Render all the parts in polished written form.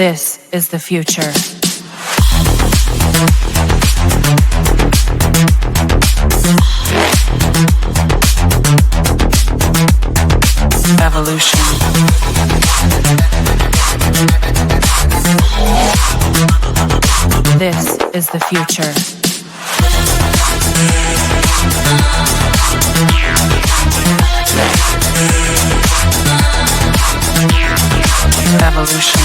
This is the future. Evolution. This is the future. Evolution.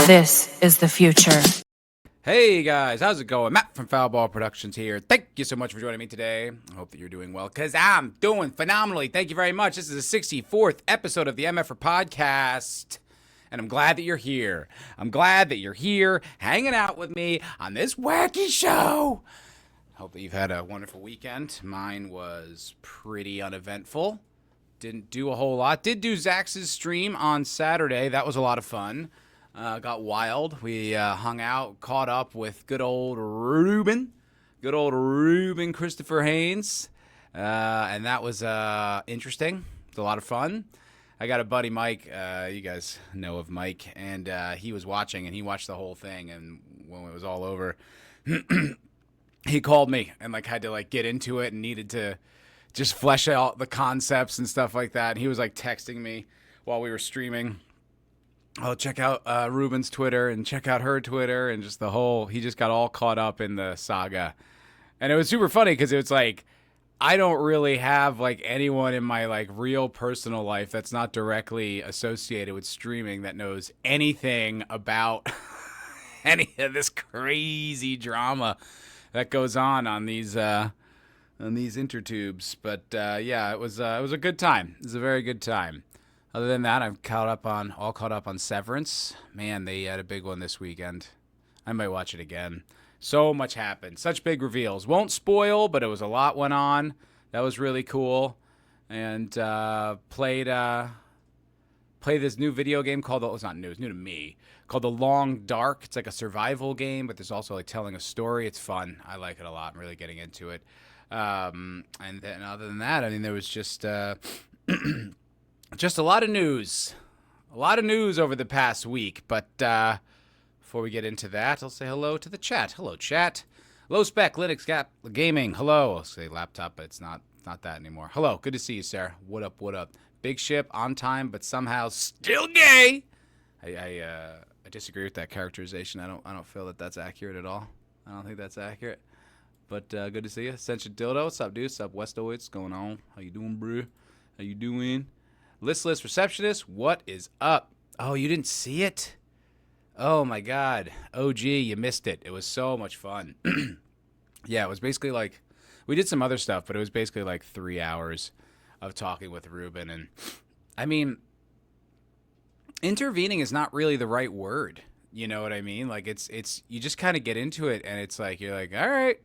This is the future. Hey guys, how's it going? Matt from Foulball Productions here. Thank you so much for joining me today. I hope that you're doing well, because I'm doing phenomenally. Thank you very much. This is the 64th episode of the MFer Podcast, and I'm glad that you're here. I'm glad that you're here hanging out with me on this wacky show. Hope that you've had a wonderful weekend. Mine was pretty uneventful. Didn't do a whole lot. Did do Zax's stream on Saturday. That was a lot of fun. Got wild. We hung out, caught up with good old Ruben Christopher Haynes, and that was interesting. It's a lot of fun. I got a buddy, Mike. You guys know of Mike, and he was watching, and he watched the whole thing. And when it was all over, he called me and had to get into it and needed to just flesh out the concepts and stuff like that. And he was texting me while we were streaming. Oh, check out Ruben's Twitter and check out her Twitter and just he just got all caught up in the saga. And it was super funny because it was I don't really have anyone in my real personal life that's not directly associated with streaming that knows anything about any of this crazy drama that goes on these intertubes. But yeah, it was a good time. It was a very good time. Other than that, I'm all caught up on Severance. Man, they had a big one this weekend. I might watch it again. So much happened. Such big reveals. Won't spoil, but it was a lot went on. That was really cool. And played this new video game called, it's not new, it's new to me, called The Long Dark. It's a survival game, but there's also telling a story. It's fun. I like it a lot. I'm really getting into it. And then other than that, there was just... just a lot of news. A lot of news over the past week. But before we get into that, I'll say hello to the chat. Hello, chat. Low Spec, Linux Gaming. Hello. I'll say laptop, but it's not that anymore. Hello. Good to see you, Sarah. What up, what up? Big Ship, on time, but somehow still gay. I disagree with that characterization. I don't feel that that's accurate at all. I don't think that's accurate. But good to see you. Ascension Dildo. What's up, dude? What's up, Westoids? What's going on? How you doing, bro? How you doing? Listless Receptionist, what is up? Oh, you didn't see it? Oh, my God. OG, you missed it. It was so much fun. Yeah, it was basically we did some other stuff, but it was basically 3 hours of talking with Ruben. And, intervening is not really the right word. You know what I mean? Like it's you just kind of get into it, and it's like you're like, all right,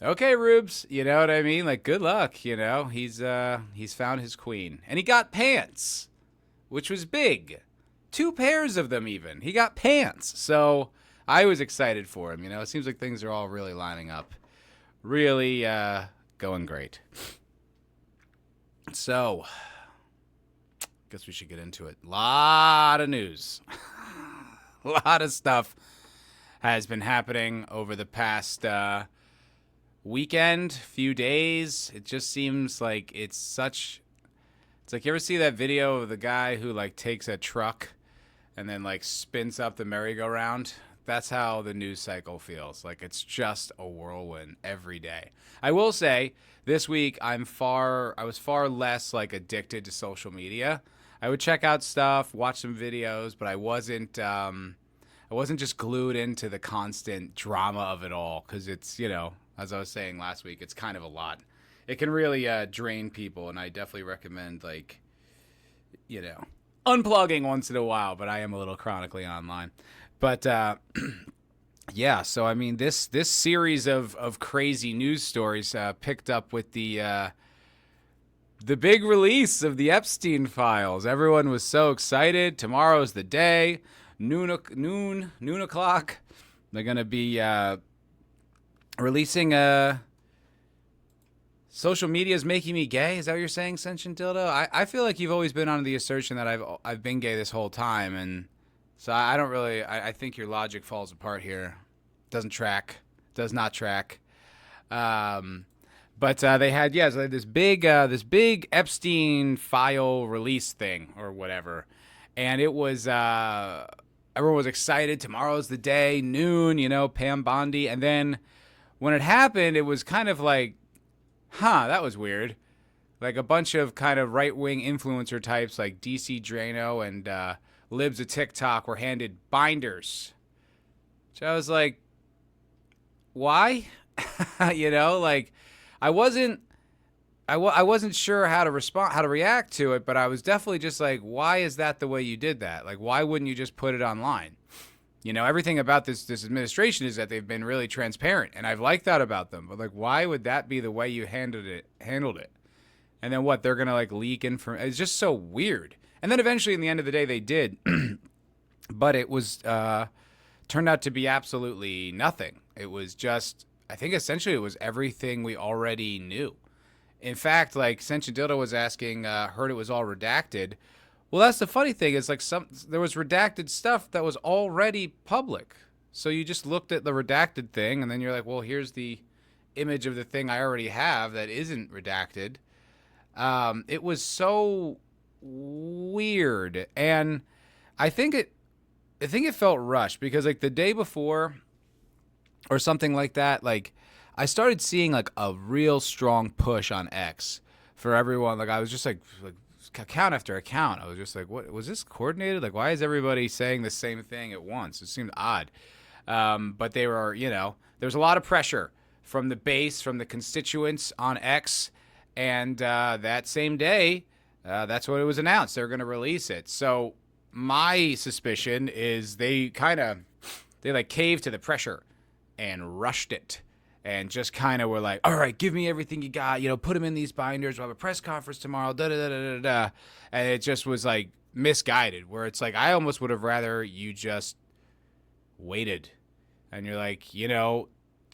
okay, Rubes. You know what I mean? Like, good luck. You know, he's found his queen, and he got pants, which was big, 2 pairs of them even. He got pants, so I was excited for him. You know, it seems like things are all really lining up, really going great. So, guess we should get into it. Lot of news. A lot of stuff has been happening over the past weekend, few days. It just seems like it's like, you ever see that video of the guy who like takes a truck and then like spins up the merry-go-round? That's how the news cycle feels. Like it's just a whirlwind every day. I will say this week I was far less like addicted to social media. I would check out stuff, watch some videos, but I wasn't just glued into the constant drama of it all, because it's, you know, as I was saying last week, it's kind of a lot. It can really drain people, and I definitely recommend, like, you know, unplugging once in a while, but I am a little chronically online. But yeah, so I mean, this series of crazy news stories picked up with the big release of the Epstein files. Everyone was so excited. Tomorrow's the day. Noon o'clock. They're gonna be releasing a. Social media is making me gay. Is that what you're saying, Sentient Dildo? I feel like you've always been under the assertion that I've been gay this whole time, and so I don't really. I think your logic falls apart here. Does not track. But they had this big Epstein file release thing or whatever, and it was everyone was excited. Tomorrow's the day, noon, you know, Pam Bondi, and then when it happened, it was kind of like, that was weird. Like a bunch of kind of right-wing influencer types like DC Drano and Libs of TikTok were handed binders. So I was like, why? You know, like I wasn't sure how to react to it, but I was definitely just like, why is that the way you did that? Like, why wouldn't you just put it online? You know, everything about this administration is that they've been really transparent, and I've liked that about them. But like, why would that be the way you handled it? And then what? They're gonna like leak information? It's just so weird. And then eventually, in the end of the day, they did, but it was turned out to be absolutely nothing. It was just, I think, essentially, it was everything we already knew. In fact, like Sentient Dildo was asking, heard it was all redacted. Well, that's the funny thing is like there was redacted stuff that was already public. So you just looked at the redacted thing and then you're like, well, here's the image of the thing I already have that isn't redacted. It was so weird. And I think it felt rushed because like the day before or something like that, like I started seeing like a real strong push on X for everyone. Like I was just like account after account. I was just like, what was this coordinated? Like, why is everybody saying the same thing at once? It seemed odd. But they were, you know, there's a lot of pressure from the base, from the constituents on X. And that same day, that's when it was announced. They're going to release it. So my suspicion is they like caved to the pressure and rushed it. And just kind of were like, all right, give me everything you got. You know, put them in these binders. We'll have a press conference tomorrow. Da-da-da-da-da-da. And it just was like misguided, where it's like, I almost would have rather you just waited. And you're like, you know,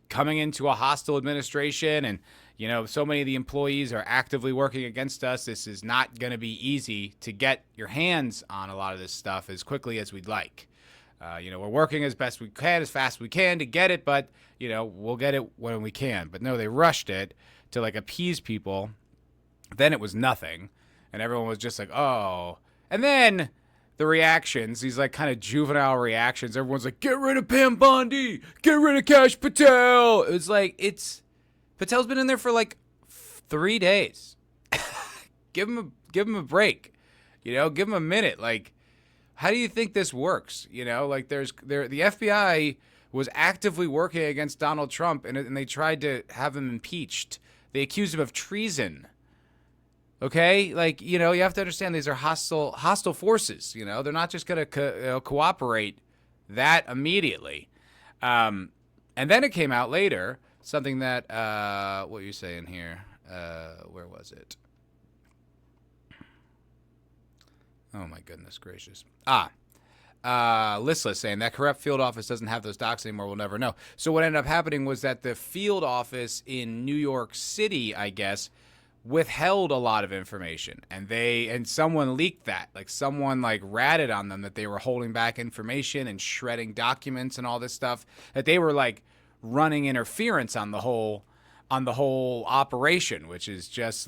coming into a hostile administration and, you know, so many of the employees are actively working against us. This is not going to be easy to get your hands on a lot of this stuff as quickly as we'd like. You know, we're working as best we can, as fast as we can to get it, but, you know, we'll get it when we can. But no, they rushed it to, like, appease people. Then it was nothing, and everyone was just like, oh. And then the reactions, these, like, kind of juvenile reactions, everyone's like, get rid of Pam Bondi! Get rid of Kash Patel! It was like, Patel's been in there for, like, 3 days. Give him a break. You know, give him a minute, like. How do you think this works? You know, like the FBI was actively working against Donald Trump and they tried to have him impeached. They accused him of treason. Okay, like, you have to understand these are hostile forces. They're not just going to cooperate that immediately. And then it came out later, something that what are you saying here? Where was it? Oh my goodness gracious! Listless saying that corrupt field office doesn't have those docs anymore. We'll never know. So what ended up happening was that the field office in New York City, I guess, withheld a lot of information, and someone leaked that. Like someone ratted on them that they were holding back information and shredding documents and all this stuff. That they were running interference on the whole operation, which is just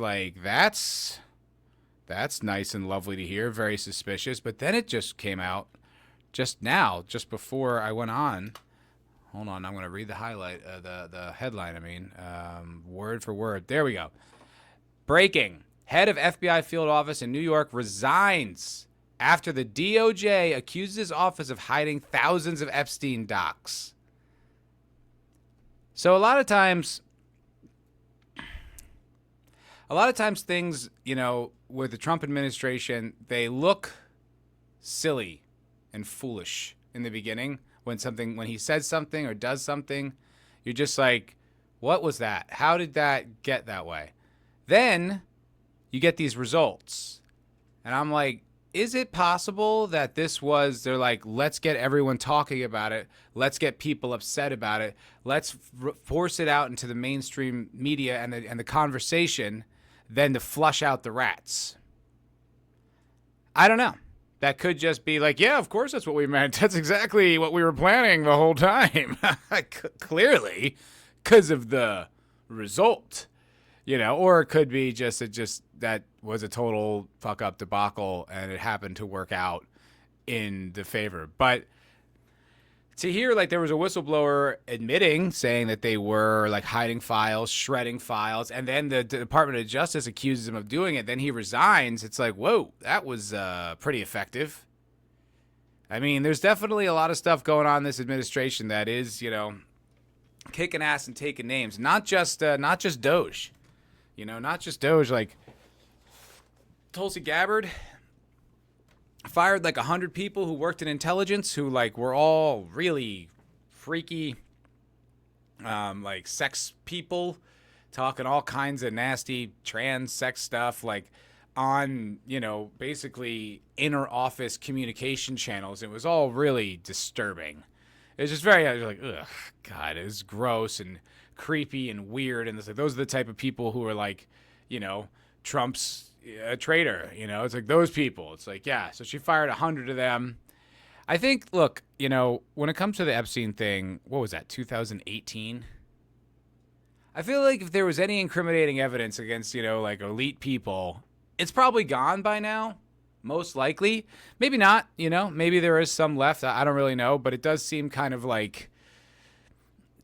that's nice and lovely to hear. Very suspicious. But then it just came out. Just now, just before I went on, hold on, I'm going to read the highlight, the headline, word for word. There we go. Breaking. Head of FBI field office in New York resigns after the DOJ accuses his office of hiding thousands of Epstein docs. So a lot of times things, with the Trump administration, they look silly and foolish in the beginning when he says something or does something. You're just like, what was that? How did that get that way? Then you get these results. And I'm like, is it possible that they're like, let's get everyone talking about it. Let's get people upset about it. Let's force it out into the mainstream media and the conversation, then to flush out the rats. I don't know. That could just be like, yeah, of course that's what we meant. That's exactly what we were planning the whole time. Clearly, because of the result, or it could be just that was a total fuck up debacle and it happened to work out in the favor. But to hear there was a whistleblower saying that they were hiding files, shredding files, and then the Department of Justice accuses him of doing it, then he resigns. It's like, whoa, that was pretty effective. There's definitely a lot of stuff going on in this administration that is, kicking ass and taking names. Not just Doge. Not just Doge. Tulsi Gabbard fired 100 people who worked in intelligence who were all really freaky sex people talking all kinds of nasty trans sex stuff on basically inner office communication channels. It was all really disturbing. It was just very ugh, God, it was gross and creepy and weird, and it's those are the type of people who are Trump's a traitor, it's those people. It's yeah, so she fired 100 of them. I think, look, when it comes to the Epstein thing, what was that, 2018? I feel like if there was any incriminating evidence against, elite people, it's probably gone by now, most likely. Maybe not, maybe there is some left. I don't really know, but it does seem kind of I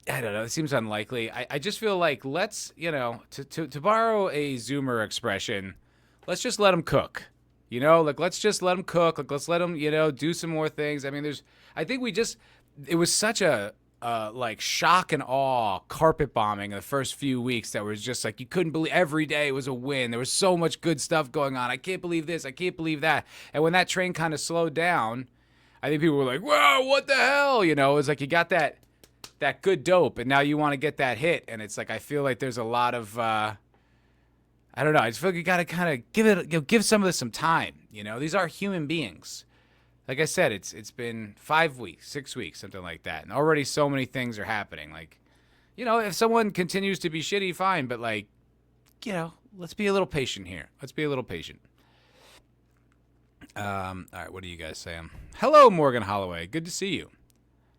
don't know. It seems unlikely. I just feel let's, to borrow a Zoomer expression, let's just let them cook. Let's just let them cook. Let's let them, do some more things. I think it was such a shock and awe carpet bombing in the first few weeks that was just you couldn't believe. Every day was a win. There was so much good stuff going on. I can't believe this. I can't believe that. And when that train kind of slowed down, I think people were like, whoa, what the hell? It's you got that good dope, and now you want to get that hit. And it's I feel like there's a lot of, I don't know. I just feel like you got to kind of give some of this some time. These are human beings. Like I said, it's been 5 weeks, 6 weeks, something like that. And already so many things are happening. If someone continues to be shitty, fine. But let's be a little patient here. Let's be a little patient. All right. What do you guys say? Hello, Morgan Holloway. Good to see you.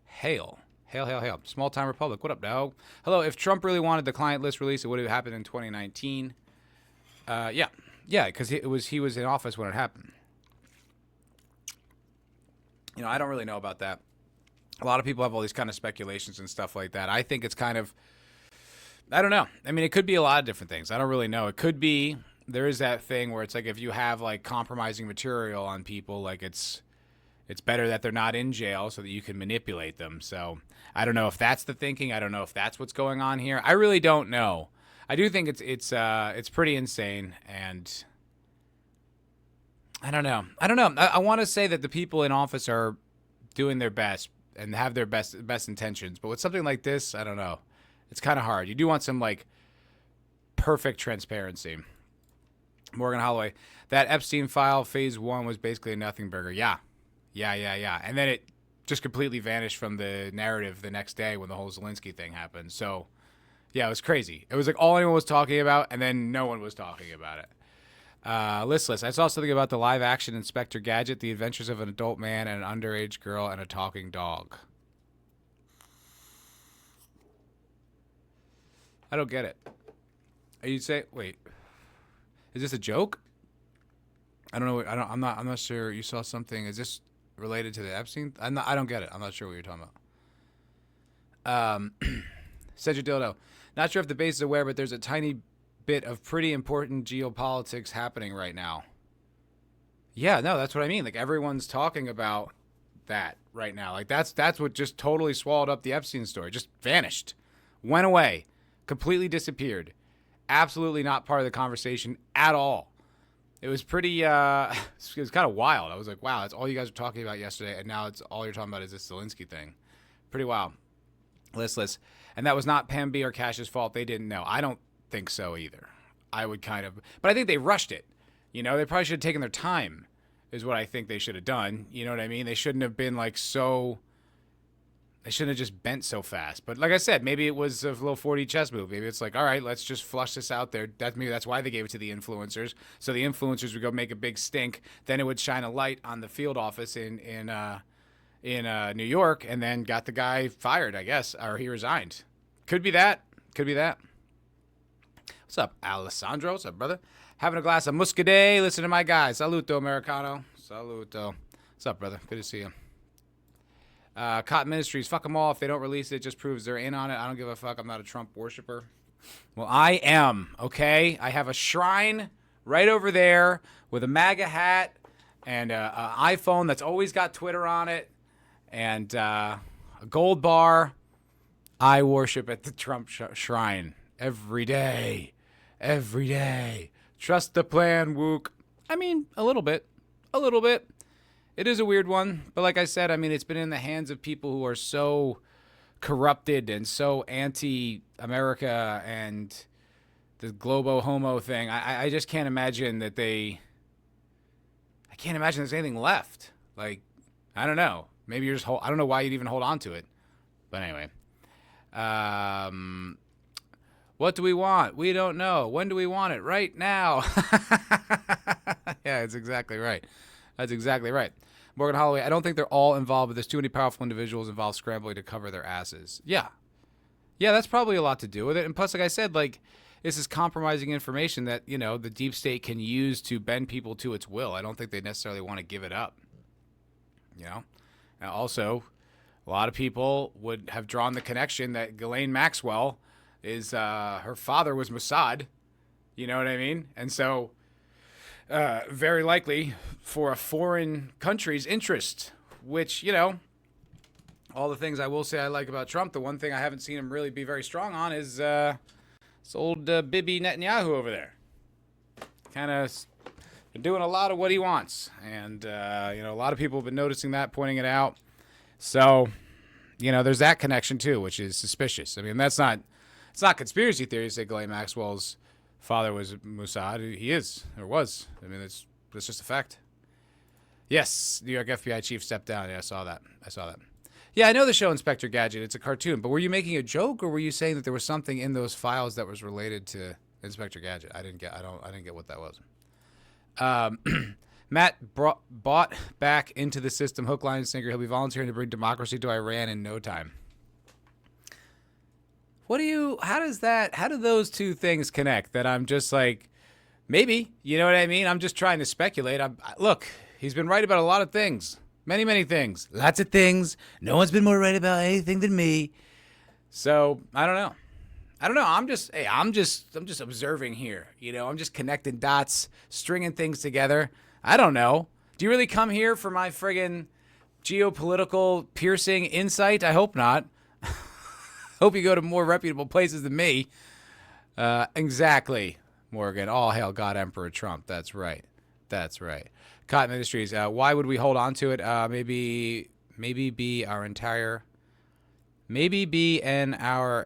Hail. Hail, hail, hail. Small time republic. What up, dog? Hello. If Trump really wanted the client list release, it would have happened in 2019. Yeah, because he was in office when it happened. I don't really know about that. A lot of people have all these kind of speculations and stuff like that. I think it's kind of, I don't know. It could be a lot of different things. I don't really know. It could be, there is that thing where it's if you have compromising material on people, it's better that they're not in jail so that you can manipulate them. So I don't know if that's the thinking. I don't know if that's what's going on here. I really don't know. I do think it's pretty insane, and I don't know. I want to say that the people in office are doing their best and have their best intentions, but with something like this, I don't know. It's kind of hard. You do want some like perfect transparency. Morgan Holloway, that Epstein file phase 1 was basically a nothing burger. Yeah. And then it just completely vanished from the narrative the next day when the whole Zelensky thing happened. So, yeah, it was crazy. It was like all anyone was talking about, and then no one was talking about it. Listless. I saw something about the live action Inspector Gadget, the adventures of an adult man and an underage girl and a talking dog. I don't get it. You'd say, wait, is this a joke? I don't know. I'm not sure. You saw something. Is this related to the Epstein? I don't get it. I'm not sure what you're talking about. Cedric Dildo. Not sure if the base is aware, but there's a tiny bit of pretty important geopolitics happening right now. Yeah, no, that's what I mean. Like everyone's talking about that right now. Like that's what just totally swallowed up the Epstein story. Just vanished. Went away. Completely disappeared. Absolutely not part of the conversation at all. It was pretty, it was kind of wild. I was like, wow, that's all you guys were talking about yesterday, and now it's all you're talking about is this Zelensky thing. Pretty wild. Listless. And that was not Pam B or Cash's fault. They didn't know. I don't think so either. I would kind of, but I think they rushed it. You know, they probably should have taken their time, is what I think they should have done. You know what I mean? They shouldn't have been like so, they shouldn't have just bent so fast. But like I said, maybe it was a little 4D chess move. Maybe it's like, all right, let's just flush this out there. Maybe that's why they gave it to the influencers. So the influencers would go make a big stink. Then it would shine a light on the field office in New York, and then got the guy fired, I guess, or he resigned. Could be that. What's up, Alessandro? What's up, brother? Having a glass of Muscadet. Listen to my guy. Saluto, Americano. Saluto. What's up, brother? Good to see you. Cotton Ministries, fuck them all. If they don't release it, it just proves they're in on it. I don't give a fuck. I'm not a Trump worshiper. Well, I am, okay? I have a shrine right over there with a MAGA hat and an iPhone that's always got Twitter on it and a gold bar. I worship at the Trump shrine every day. Every day. Trust the plan, Wook. I mean, a little bit. It is a weird one, but like I said, I mean, it's been in the hands of people who are so corrupted and so anti-America and the globo homo thing. I just can't imagine that I can't imagine there's anything left. Like, I don't know. Maybe you're just I don't know why you'd even hold on to it. But anyway. What do we want? We don't know. When do we want it? Right now. Yeah, that's exactly right. Morgan Holloway, I don't think they're all involved, but there's too many powerful individuals involved scrambling to cover their asses. Yeah, that's probably a lot to do with it. And plus, like I said, like this is compromising information that, you know, the deep state can use to bend people to its will. I don't think they necessarily want to give it up. You know? And also, a lot of people would have drawn the connection that Ghislaine Maxwell is, her father was Mossad. You know what I mean? And so, very likely for a foreign country's interest, which, you know, all the things I will say I like about Trump, the one thing I haven't seen him really be very strong on is this old Bibi Netanyahu over there. Kind of doing a lot of what he wants. And, you know, a lot of people have been noticing that, pointing it out. So, you know, there's that connection too, which is suspicious. I mean, it's not conspiracy theory to say Ghislaine Maxwell's father was Mossad. He is, or was. I mean, that's just a fact. Yes, New York FBI chief stepped down. Yeah, I saw that. Yeah, I know the show Inspector Gadget. It's a cartoon. But were you making a joke, or were you saying that there was something in those files that was related to Inspector Gadget? I didn't get what that was. Matt bought back into the system, hook, line, and sinker. He'll be volunteering to bring democracy to Iran in no time. How do those two things connect? That I'm just like, maybe, you know what I mean? I'm just trying to speculate. Look, he's been right about a lot of things. Many, many things. Lots of things. No one's been more right about anything than me. So, I don't know. I'm just observing here. You know, I'm just connecting dots, stringing things together. I don't know. Do you really come here for my friggin' geopolitical piercing insight? I hope not. Hope you go to more reputable places than me. Exactly, Morgan. All hail God Emperor Trump. That's right. That's right. Cotton Industries. Why would we hold on to it? Maybe be our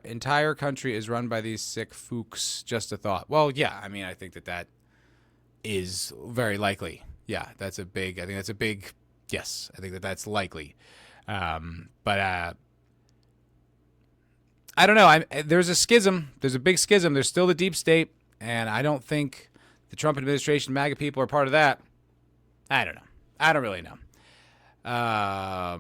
entire country is run by these sick fooks. Just a thought. Well, yeah. I mean, I think that is very likely. Yeah, I think that's a big. Yes, I think that's likely. But I don't know. There's a schism. There's a big schism. There's still the deep state, and I don't think the Trump administration, MAGA people, are part of that. I don't know. I don't really know. I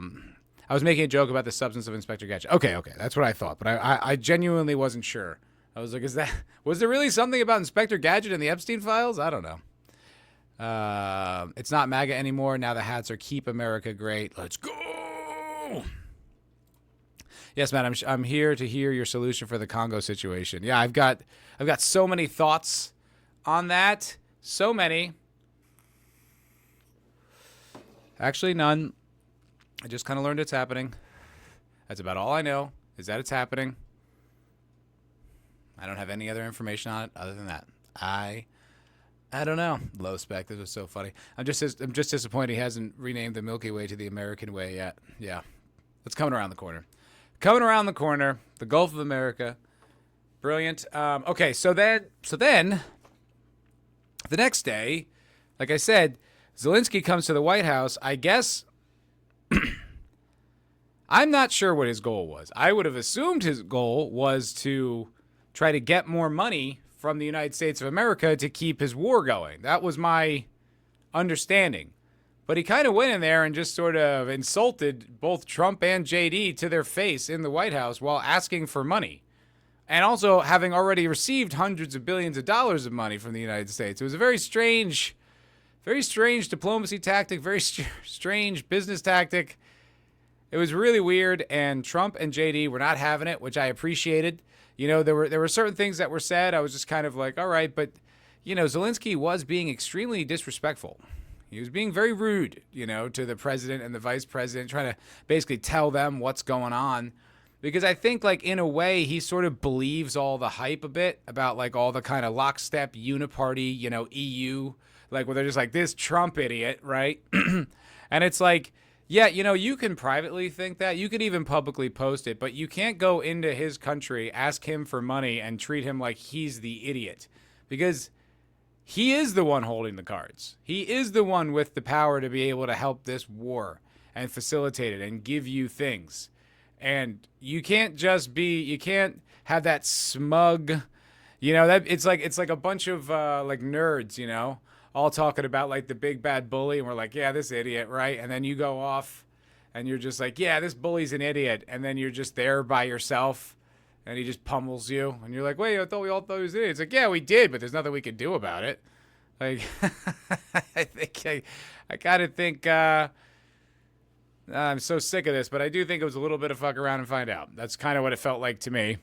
was making a joke about the substance of Inspector Gadget. Okay, that's what I thought, but I genuinely wasn't sure. I was like, was there really something about Inspector Gadget in the Epstein files? I don't know. It's not MAGA anymore. Now the hats are Keep America Great. Let's go. Yes, man, I'm here to hear your solution for the Congo situation. Yeah, I've got so many thoughts on that. So many. Actually, none. I just kind of learned it's happening. That's about all I know, is that it's happening. I don't have any other information on it other than that. I don't know. Low spec. This was so funny. I'm just disappointed he hasn't renamed the Milky Way to the American Way yet. Yeah, it's coming around the corner. The Gulf of America. Brilliant. Okay, so then the next day, like I said, Zelensky comes to the White House. I guess I'm not sure what his goal was. I would have assumed his goal was to try to get more money from the United States of America to keep his war going. That was my understanding. But he kind of went in there and just sort of insulted both Trump and JD to their face in the White House while asking for money. And also having already received hundreds of billions of dollars of money from the United States. It was a very strange diplomacy tactic, very strange business tactic. It was really weird, and Trump and JD were not having it, which I appreciated. You know, there were certain things that were said. I was just kind of like, all right, but, you know, Zelensky was being extremely disrespectful. He was being very rude, you know, to the president and the vice president, trying to basically tell them what's going on. Because I think, like, in a way, he sort of believes all the hype a bit about, like, all the kind of lockstep uniparty, you know, EU, like, where they're just like, this Trump idiot, right? And it's like, yeah, you know, you can privately think that. You could even publicly post it, but you can't go into his country, ask him for money, and treat him like he's the idiot. Because he is the one holding the cards. He is the one with the power to be able to help this war and facilitate it and give you things. And you can't have that smug, you know, that it's like a bunch of like nerds, you know, all talking about like the big bad bully, and we're like, yeah, this idiot, right? And then you go off and you're just like, yeah, this bully's an idiot, and then you're just there by yourself and he just pummels you, and you're like, wait, I thought we all thought he was an idiot. It's like, yeah, we did, but there's nothing we could do about it. Like, I kind of think I'm so sick of this, but I do think it was a little bit of fuck around and find out. That's kind of what it felt like to me.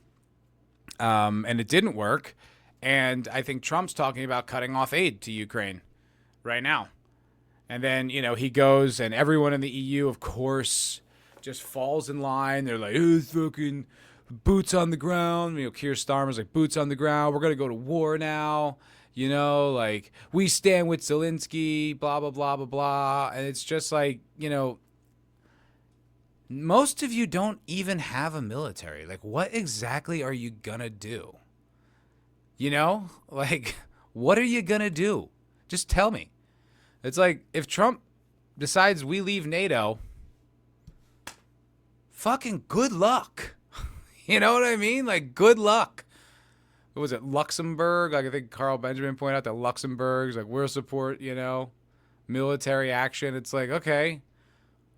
And it didn't work. And I think Trump's talking about cutting off aid to Ukraine right now. And then, you know, he goes, and everyone in the EU, of course, just falls in line. They're like, oh, fucking boots on the ground. You know, Keir Starmer's like, boots on the ground. We're going to go to war now. You know, like, we stand with Zelensky, blah, blah, blah, blah, blah. And it's just like, you know, most of you don't even have a military. Like, what exactly are you going to do? You know, like, what are you going to do? Just tell me. It's like, if Trump decides we leave NATO, fucking good luck. You know what I mean? Like, good luck. What was it, Luxembourg? Like, I think Carl Benjamin pointed out that Luxembourg's like, we'll support, you know, military action. It's like, okay,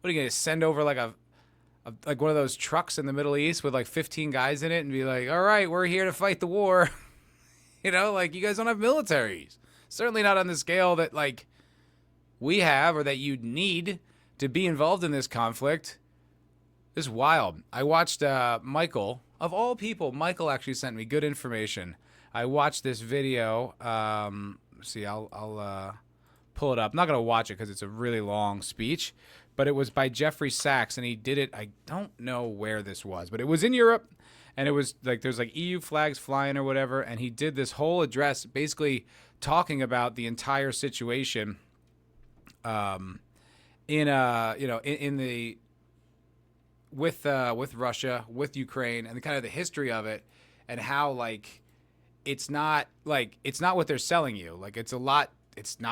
what are you going to send over like like one of those trucks in the Middle East with like 15 guys in it and be like, all right, we're here to fight the war. You know, like, you guys don't have militaries. Certainly not on the scale that like we have or that you'd need to be involved in this conflict. It's wild. I watched Michael, of all people, Michael actually sent me good information. I watched this video. See, I'll pull it up. I'm not going to watch it because it's a really long speech. But it was by Jeffrey Sachs, and he did it. I don't know where this was, but it was in Europe, and it was like there's like EU flags flying or whatever, and he did this whole address basically talking about the entire situation in the with Russia, with Ukraine, and kind of the history of it, and how like it's not what they're selling you. Like it's not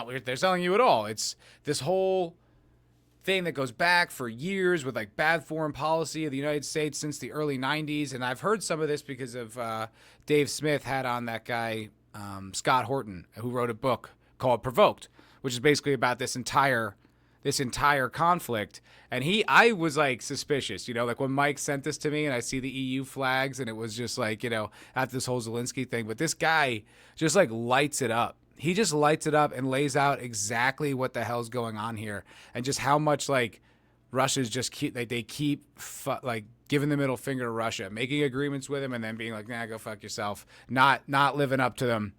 what they're selling you at all. It's this whole thing that goes back for years with like bad foreign policy of the United States since the early 90s. And I've heard some of this because of Dave Smith had on that guy, Scott Horton, who wrote a book called Provoked, which is basically about this entire conflict. And I was like suspicious, like when Mike sent this to me and I see the EU flags and it was just like, after this whole Zelensky thing, but this guy just like lights it up. He just lights it up and lays out exactly what the hell's going on here, and just how much like Russia's just keep giving the middle finger to Russia, making agreements with him, and then being like, nah, go fuck yourself, not living up to them.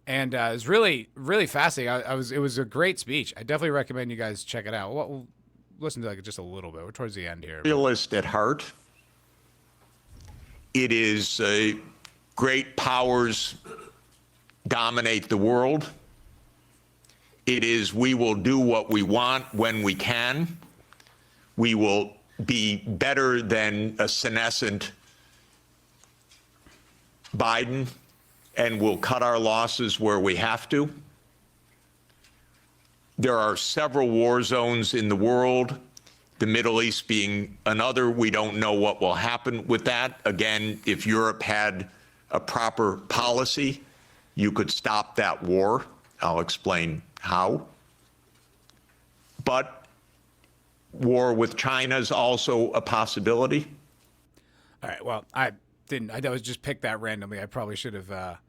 And it was really, really fascinating. It was a great speech. I definitely recommend you guys check it out. We'll listen to just a little bit. We're towards the end here. Realist at heart. It is great powers dominate the world. It is we will do what we want when we can. We will be better than a senescent Biden, and we'll cut our losses where we have to. There are several war zones in the world, the Middle East being another. We don't know what will happen with that. Again, if Europe had a proper policy, you could stop that war. I'll explain how. But war with China is also a possibility. All right. Well, I was just picked that randomly. I probably should have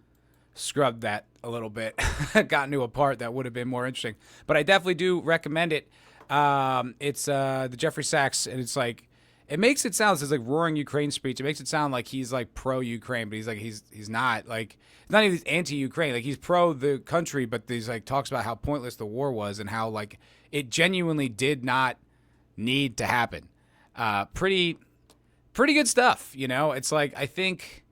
scrubbed that a little bit, gotten to a part that would have been more interesting. But I definitely do recommend it. It's the Jeffrey Sachs, and it's like, it makes it sound, it's like roaring Ukraine speech. It makes it sound like he's like pro-Ukraine, but he's not. Like, it's not even anti-Ukraine. Like, he's pro the country, but he's like talks about how pointless the war was and how like it genuinely did not need to happen. Pretty good stuff. It's like, I think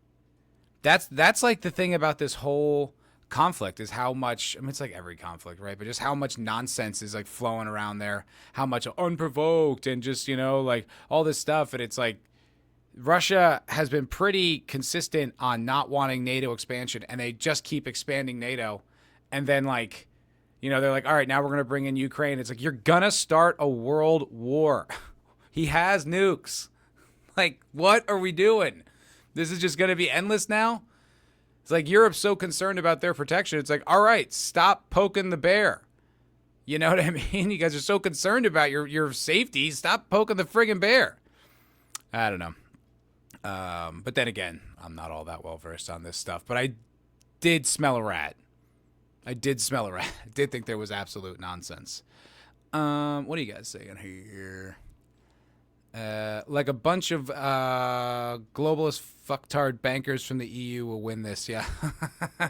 that's like the thing about this whole conflict is how much, it's like every conflict, right? But just how much nonsense is like flowing around there, how much unprovoked and just, like all this stuff. And it's like Russia has been pretty consistent on not wanting NATO expansion, and they just keep expanding NATO. And then like, they're like, all right, now we're going to bring in Ukraine. It's like, you're going to start a world war. He has nukes. Like, what are we doing? This is just going to be endless now? It's like Europe's so concerned about their protection. It's like, all right, stop poking the bear. You know what I mean? You guys are so concerned about your safety. Stop poking the friggin' bear. I don't know. But then again, I'm not all that well versed on this stuff. But I did smell a rat. I did think there was absolute nonsense. What are you guys saying here? Like a bunch of globalist fucktard bankers from the EU will win this. Yeah,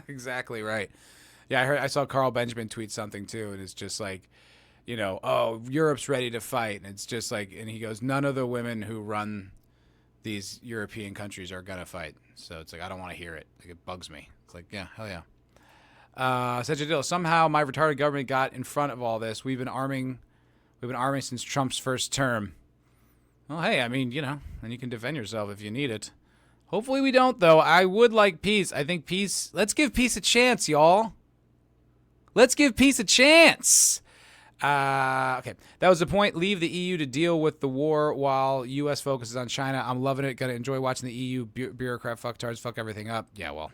exactly right. Yeah, I saw Carl Benjamin tweet something too, and it's just like, oh, Europe's ready to fight, and it's just like, and he goes, none of the women who run these European countries are gonna fight. So it's like, I don't want to hear it. Like, it bugs me. It's like, yeah, hell yeah. Such a deal. Somehow my retarded government got in front of all this. We've been arming since Trump's first term. Well, hey, then you can defend yourself if you need it. Hopefully we don't, though. I would like peace. I think peace. Let's give peace a chance, y'all. Let's give peace a chance. Okay, that was the point. Leave the EU to deal with the war while U.S. focuses on China. I'm loving it. Gonna enjoy watching the EU bureaucrat fucktards fuck everything up. Yeah, well,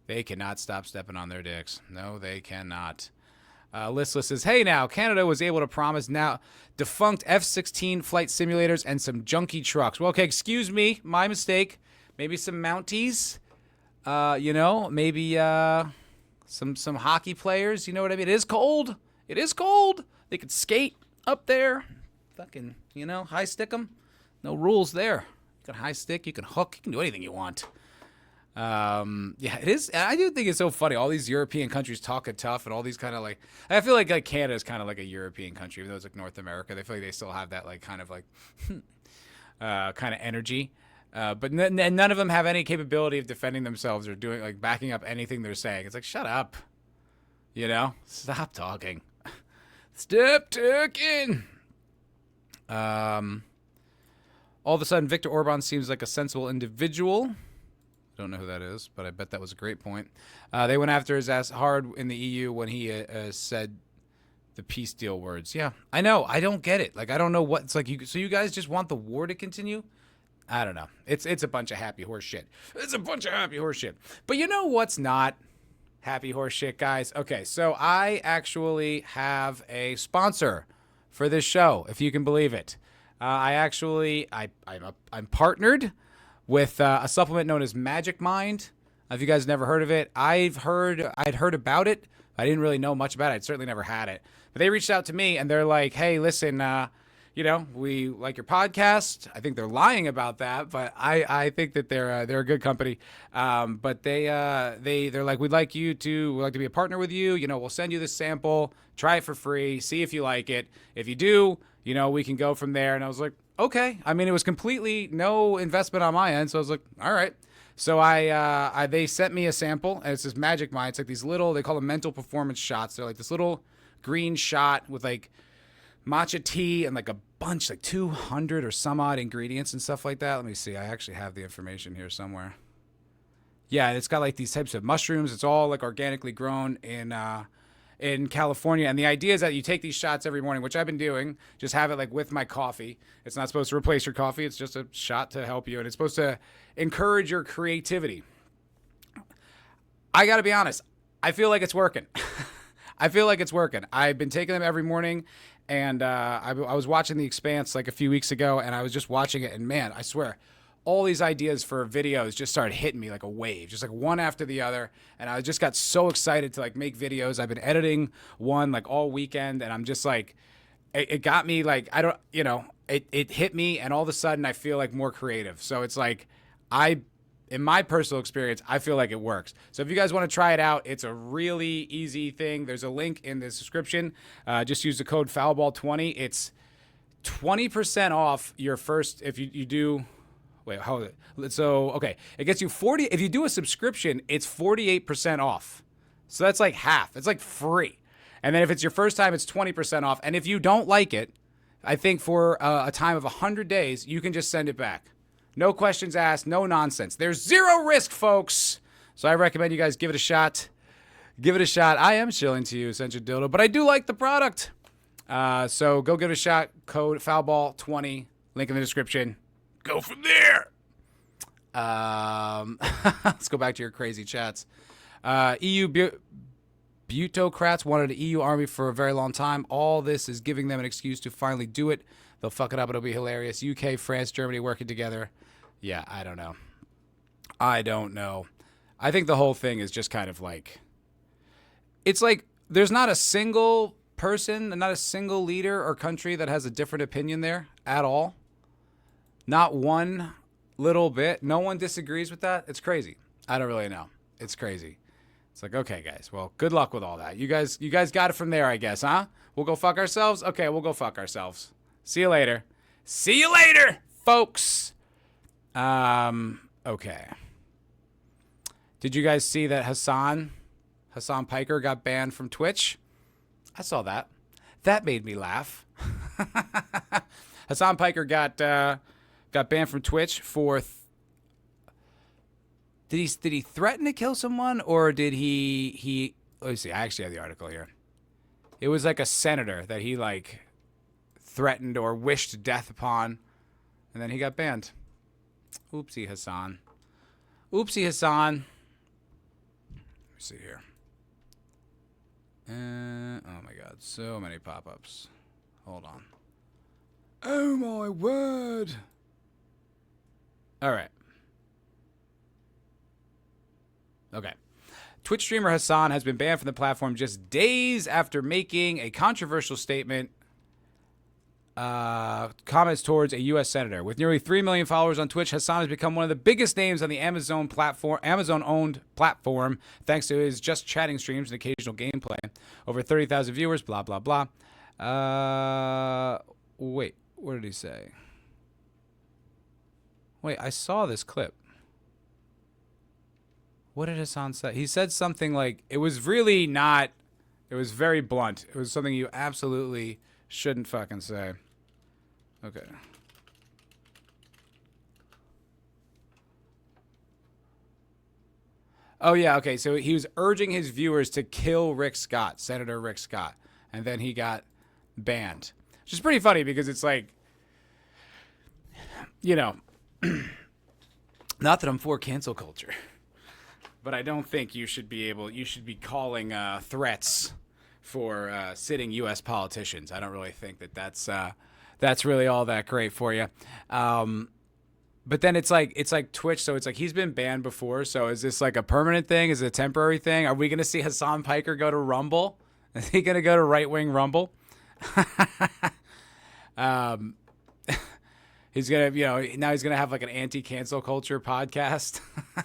they cannot stop stepping on their dicks. No, they cannot. Listless says, hey now, Canada was able to promise now defunct F-16 flight simulators and some junky trucks. Well, okay, excuse me, my mistake. Maybe some Mounties, maybe some hockey players, you know what I mean? It is cold. They could skate up there, fucking, high stick them. No rules there. You can high stick, you can hook, you can do anything you want. Yeah, it is. I do think it's so funny. All these European countries talking tough, and all these kind of like, I feel like Canada is kind of like a European country, even though it's like North America. They feel like they still have that like kind of like kind of energy. But none of them have any capability of defending themselves or doing like backing up anything they're saying. It's like, shut up, stop talking. Step taken. All of a sudden, Viktor Orban seems like a sensible individual. Don't know who that is, but I bet that was a great point. They went after his ass hard in the EU when he said the peace deal words. Yeah, I know. I don't get it. Like, I don't know what it's like. So you guys just want the war to continue? I don't know. It's a bunch of happy horse shit. It's a bunch of happy horse shit. But you know what's not happy horse shit, guys? Okay, so I actually have a sponsor for this show, if you can believe it. I'm partnered with a supplement known as Magic Mind. If you guys never heard of it, I'd heard about it. I didn't really know much about it. I'd certainly never had it. But they reached out to me and they're like, "Hey, listen, we like your podcast." I think they're lying about that, but I think that they're a good company. But they're like, we'd like to be a partner with you. We'll send you this sample, try it for free, see if you like it. If you do, we can go from there. And I was like, okay. I mean, it was completely no investment on my end, so I was like, all right. So they sent me a sample, and it's this Magic Mind. It's like these little, they call them mental performance shots. They're like this little green shot with like matcha tea and like a bunch, like 200 or some odd ingredients and stuff like that. Let me see. I actually have the information here somewhere. Yeah, it's got like these types of mushrooms. It's all like organically grown in California. And the idea is that you take these shots every morning, which I've been doing, just have it like with my coffee. It's not supposed to replace your coffee. It's just a shot to help you. And it's supposed to encourage your creativity. I got to be honest. I feel like it's working. I've been taking them every morning. And I was watching The Expanse like a few weeks ago, and I was just watching it. And man, I swear, all these ideas for videos just started hitting me like a wave, just like one after the other. And I just got so excited to like make videos. I've been editing one like all weekend, and I'm just like, it got me like, it hit me, and all of a sudden I feel like more creative. So it's like, in my personal experience, I feel like it works. So if you guys want to try it out, it's a really easy thing. There's a link in the description. Just use the code Foulball20. It's 20% off your first, if you do, wait, hold it. So, okay, it gets you 40, if you do a subscription, it's 48% off. So that's like half. It's like free. And then if it's your first time, it's 20% off. And if you don't like it, I think for a time of 100 days, you can just send it back. No questions asked, no nonsense. There's zero risk, folks. So I recommend you guys give it a shot. Give it a shot. I am shilling to you, Central Dildo, but I do like the product. So go give it a shot. Code Foulball20. Link in the description. Go from there. Let's go back to your crazy chats. EU Butocrats wanted an EU army for a very long time. All this is giving them an excuse to finally do it. They'll fuck it up. It'll be hilarious. UK, France, Germany working together. Yeah, I don't know. I think the whole thing is just kind of like, it's like there's not a single person, not a single leader or country that has a different opinion there at all. Not one little bit. No one disagrees with that. It's crazy. I don't really know. It's crazy. It's like, okay, guys. Well, good luck with all that. You guys got it from there, I guess, huh? We'll go fuck ourselves? Okay, we'll go fuck ourselves. See you later. See you later, folks. Okay. Did you guys see that Hassan Piker got banned from Twitch? I saw that. That made me laugh. Hassan Piker got banned from Twitch for did he threaten to kill someone, or did he let me see, I actually have the article here. It was like a senator that he like threatened or wished death upon, and then he got banned. Oopsie Hassan. Oopsie Hassan. Let me see here. Oh my god, so many pop-ups. Hold on. Oh my word. All right. Okay. Twitch streamer Hassan has been banned from the platform just days after making a controversial statement, comments towards a U.S. senator. With nearly 3 million followers on Twitch, Hassan has become one of the biggest names on the Amazon-owned platform, thanks to his just chatting streams and occasional gameplay. Over 30,000 viewers, blah, blah, blah. Wait, what did he say? Wait, I saw this clip. What did Hassan say? He said something like, it was It was very blunt. It was something you absolutely shouldn't fucking say. Okay. Oh, yeah, okay. So he was urging his viewers to kill Rick Scott, Senator Rick Scott. And then he got banned. Which is pretty funny because it's like, you know, not that I'm for cancel culture, but I don't think you should be calling threats for sitting U.S. politicians. I don't really think that's really all that great for you. But then it's like Twitch, so it's like he's been banned before. So is this like a permanent thing? Is it a temporary thing? Are we going to see Hassan Piker go to Rumble? Is he going to go to Right Wing Rumble? He's going to, now he's going to have like an anti-cancel culture podcast.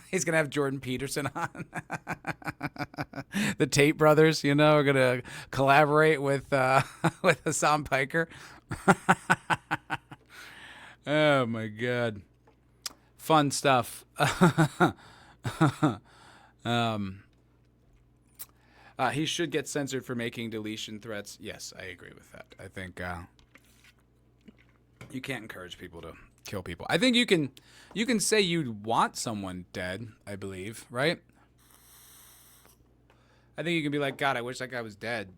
He's going to have Jordan Peterson on. The Tate brothers, are going to collaborate with Hassan Piker. Oh, my God. Fun stuff. He should get censored for making deletion threats. Yes, I agree with that. I think you can't encourage people to kill people. I think you can say you want someone dead, I believe, right? I think you can be like, God, I wish that guy was dead.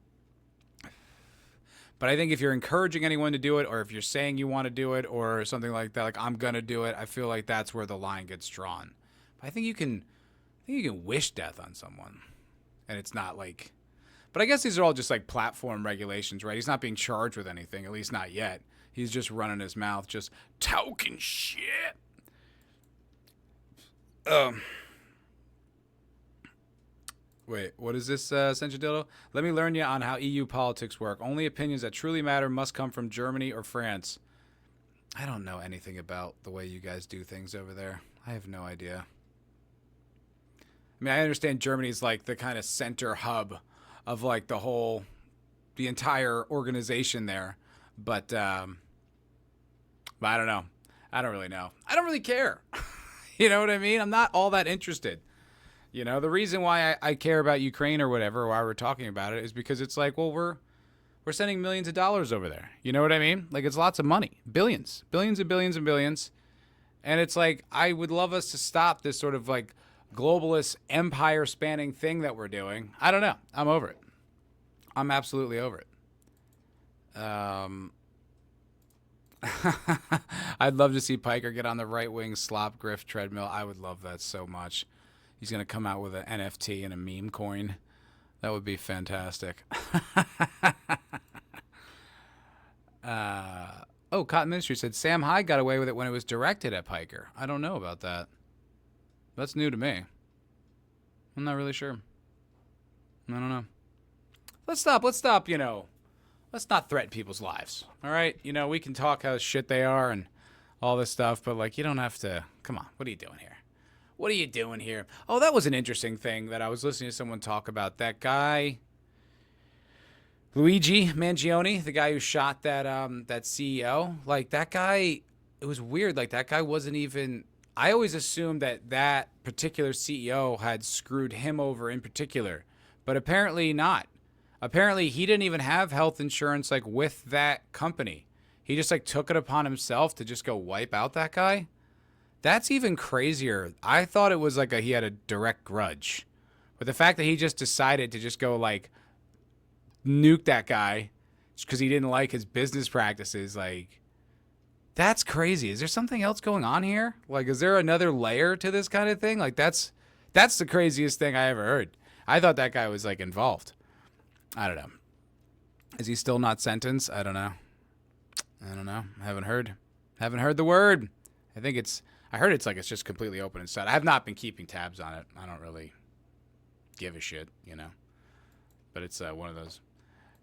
But I think if you're encouraging anyone to do it, or if you're saying you want to do it, or something like that, like I'm gonna do it, I feel like that's where the line gets drawn. But I think you can wish death on someone, and it's not like. But I guess these are all just like platform regulations, right? He's not being charged with anything, at least not yet. He's just running his mouth, just talking shit. Wait, what is this, Senchadillo? Let me learn you on how EU politics work. Only opinions that truly matter must come from Germany or France. I don't know anything about the way you guys do things over there. I have no idea. I mean, I understand Germany's like the kind of center hub of like the entire organization there. But I don't know. I don't really know. I don't really care. You know what I mean? I'm not all that interested. The reason why I care about Ukraine or whatever, why we're talking about it, is because it's like, well, we're sending millions of dollars over there. You know what I mean? Like, it's lots of money. Billions and billions and billions. And it's like, I would love us to stop this sort of like globalist empire spanning thing that we're doing. I don't know. I'm over it. I'm absolutely over it. I'd love to see Piker get on the right wing slop grift treadmill. I would love that so much. He's going to come out with an NFT and a meme coin. That would be fantastic. Cotton Ministry said Sam Hyde got away with it when it was directed at Piker. I don't know about that. That's new to me. I'm not really sure. I don't know. Let's stop, let's not threaten people's lives. All right? We can talk how shit they are and all this stuff, but like, you don't have to. Come on, what are you doing here? What are you doing here? Oh, that was an interesting thing that I was listening to someone talk about. That guy, Luigi Mangione, the guy who shot that CEO. Like, that guy, it was weird. Like, that guy wasn't even. I always assumed that particular CEO had screwed him over in particular, but apparently not. Apparently, he didn't even have health insurance like with that company. He just like took it upon himself to just go wipe out that guy. That's even crazier. I thought it was like he had a direct grudge. But the fact that he just decided to just go like nuke that guy because he didn't like his business practices, like, that's crazy. Is there something else going on here? Like, is there another layer to this kind of thing? Like, that's the craziest thing I ever heard. I thought that guy was like involved. I don't know. Is he still not sentenced? I don't know. I haven't heard the word. I heard it's like it's just completely open inside. I have not been keeping tabs on it. I don't really give a shit, But it's one of those.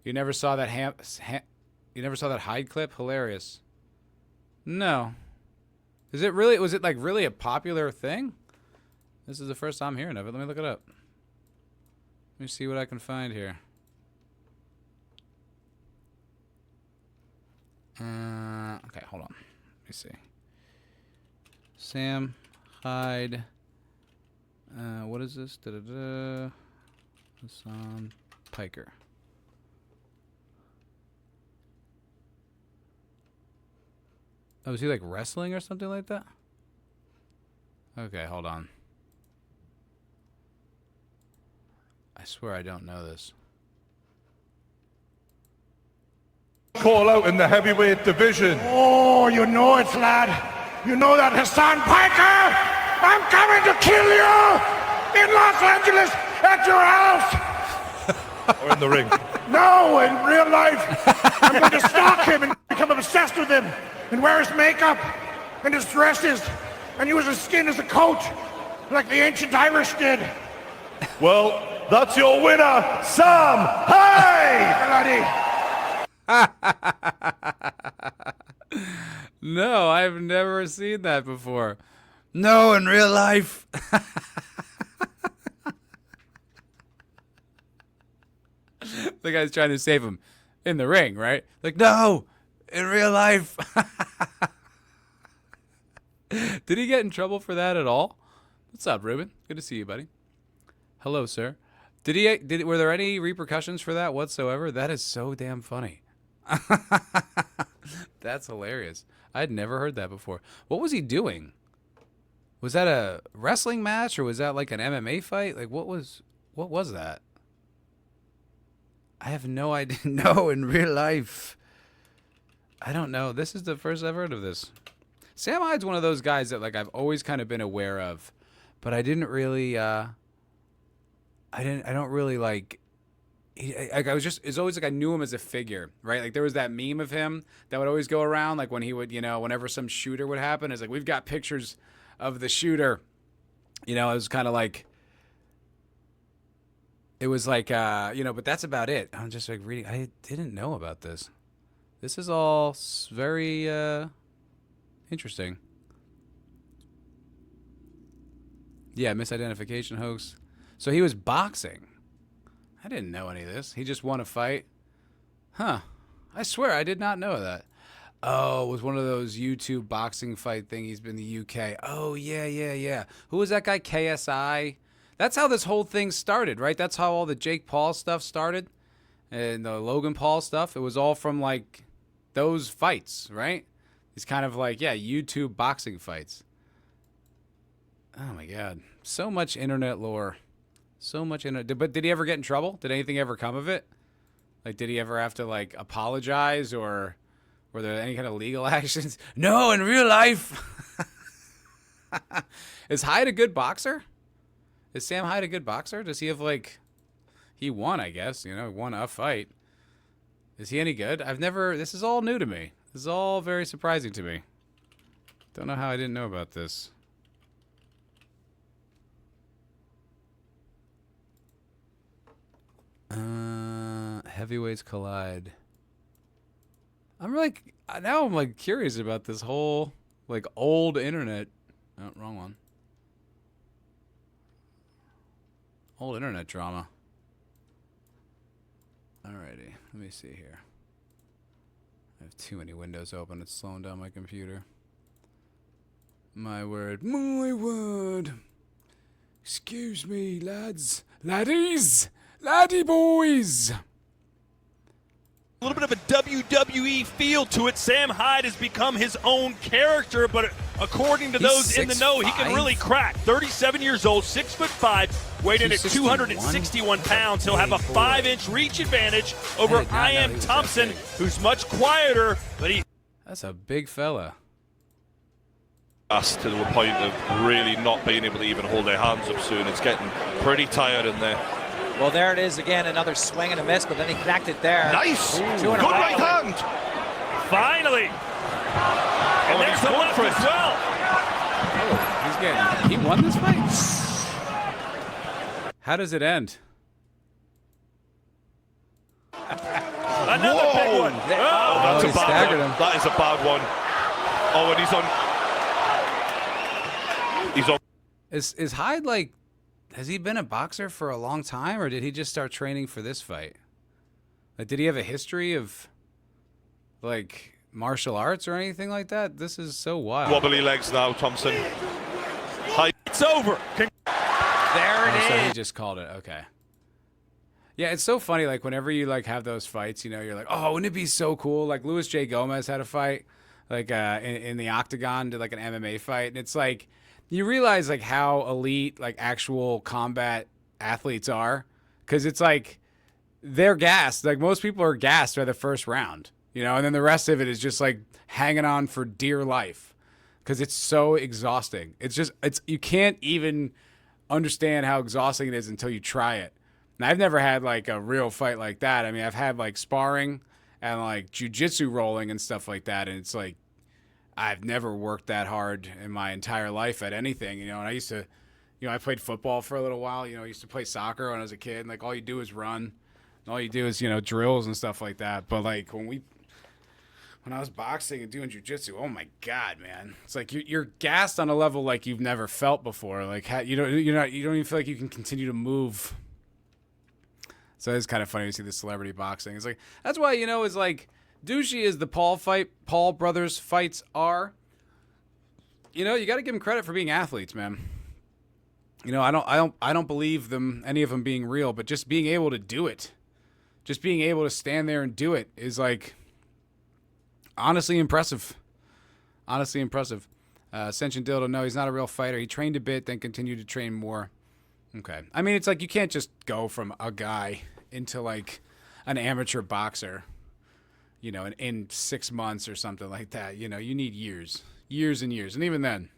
You never saw that you never saw that Hyde clip? Hilarious. No. Was it like really a popular thing? This is the first time hearing of it. Let me look it up. Let me see what I can find here. Okay, hold on. Let me see. Sam Hyde. What is this? Hassan Piker. Oh, is he like wrestling or something like that? Okay, hold on. I swear I don't know this. Call out in the heavyweight division. Oh, you know it, lad. You know that, Hassan Piker. I'm coming to kill you in Los Angeles at your house. Or in the ring. No, in real life. I'm going to stalk him and become obsessed with him and wear his makeup and his dresses and use his skin as a coat like the ancient Irish did. Well, that's your winner, Sam Hyde! Bloody. No, I've never seen that before. No, in real life. The guy's trying to save him in the ring, right? Like, no, in real life. Did he get in trouble for that at all? What's up, Ruben? Good to see you, buddy. Hello, sir. Were there any repercussions for that whatsoever? That is so damn funny. That's hilarious. I'd never heard that before. What was he doing? Was that a wrestling match or was that like an MMA fight? Like what was that? I have no idea. No, in real life. I don't know. This is the first I've heard of this. Sam Hyde's one of those guys that like I've always kind of been aware of, but I didn't really I don't really like it's always like I knew him as a figure, right? Like there was that meme of him that would always go around, like when he would, whenever some shooter would happen, it's like, we've got pictures of the shooter. It was kind of like, it was like, but that's about it. I'm just like reading. I didn't know about this. This is all very interesting. Yeah, misidentification hoax. So he was boxing. I didn't know any of this. He just won a fight. Huh. I swear I did not know that. Oh, it was one of those YouTube boxing fight thingies in the UK. Oh, yeah. Who was that guy? KSI? That's how this whole thing started, right? That's how all the Jake Paul stuff started. And the Logan Paul stuff. It was all from, like, those fights, right? These kind of, like, YouTube boxing fights. Oh, my God. So much internet lore. So much internet. But did he ever get in trouble? Did anything ever come of it? Like, did he ever have to, like, apologize? Or were there any kind of legal actions? No, in real life. Is Hyde a good boxer? Is Sam Hyde a good boxer? Does he have, like... He won, I guess. Won a fight. Is he any good? This is all new to me. This is all very surprising to me. Don't know how I didn't know about this. Heavyweights collide. Now I'm like curious about this whole like old internet. Oh, wrong one. Old internet drama. Alrighty, let me see here. I have too many windows open. It's slowing down my computer. My word. My word. Excuse me, lads. Laddies. Laddie boys. A little bit of a WWE feel to it. Sam Hyde has become his own character, but according to those in the know, he can really crack. 37 years old, 6'5", weighed in at 261 pounds. He'll have a 5-inch reach advantage over I.M. Thompson, who's much quieter, but that's a big fella. Us to the point of really not being able to even hold their hands up soon. It's getting pretty tired in there. Well, there it is again, another swing and a miss, but then he connected there. Nice! Good right hand! Finally! And there's the left as well. Oh, he won this fight? How does it end? Another big one. Oh, that's a bad one. Him. That is a bad one. Oh, and he's on. Is Hyde like... Has he been a boxer for a long time, or did he just start training for this fight? Like, did he have a history of, like, martial arts or anything like that? This is so wild. Wobbly legs now, Thompson. It's over. There it is. So he just called it. Okay. Yeah, it's so funny. Like, whenever you, like, have those fights, you're like, oh, wouldn't it be so cool? Like, Luis J. Gomez had a fight like in the octagon, did like an MMA fight, and it's like you realize like how elite like actual combat athletes are, because it's like they're gassed. Like most people are gassed by the first round, you know, and then the rest of it is just like hanging on for dear life because it's so exhausting. It's you can't even understand how exhausting it is until you try it. And I've never had like a real fight like that. I mean, I've had like sparring and like jiu-jitsu rolling and stuff like that, and it's like I've never worked that hard in my entire life at anything, you know. And I used to, you know, I played football for a little while, you know. I used to play soccer when I was a kid, and like all you do is run, and all you do is, you know, drills and stuff like that. But like when I was boxing and doing jiu-jitsu, oh my God, man, it's like you're gassed on a level like you've never felt before. Like you don't even feel like you can continue to move. So it's kind of funny to see the celebrity boxing. It's like that's why, you know, it's like douchey as the Paul brothers fights are. You know, you got to give them credit for being athletes, man. You know, I don't believe any of them being real, but just being able to do it, just being able to stand there and do it is like honestly impressive. Honestly impressive. Sentient Dildo, no, he's not a real fighter. He trained a bit, then continued to train more. Okay. I mean, it's like you can't just go from a guy into like an amateur boxer, you know, in 6 months or something like that. You know, you need years and years. And even then.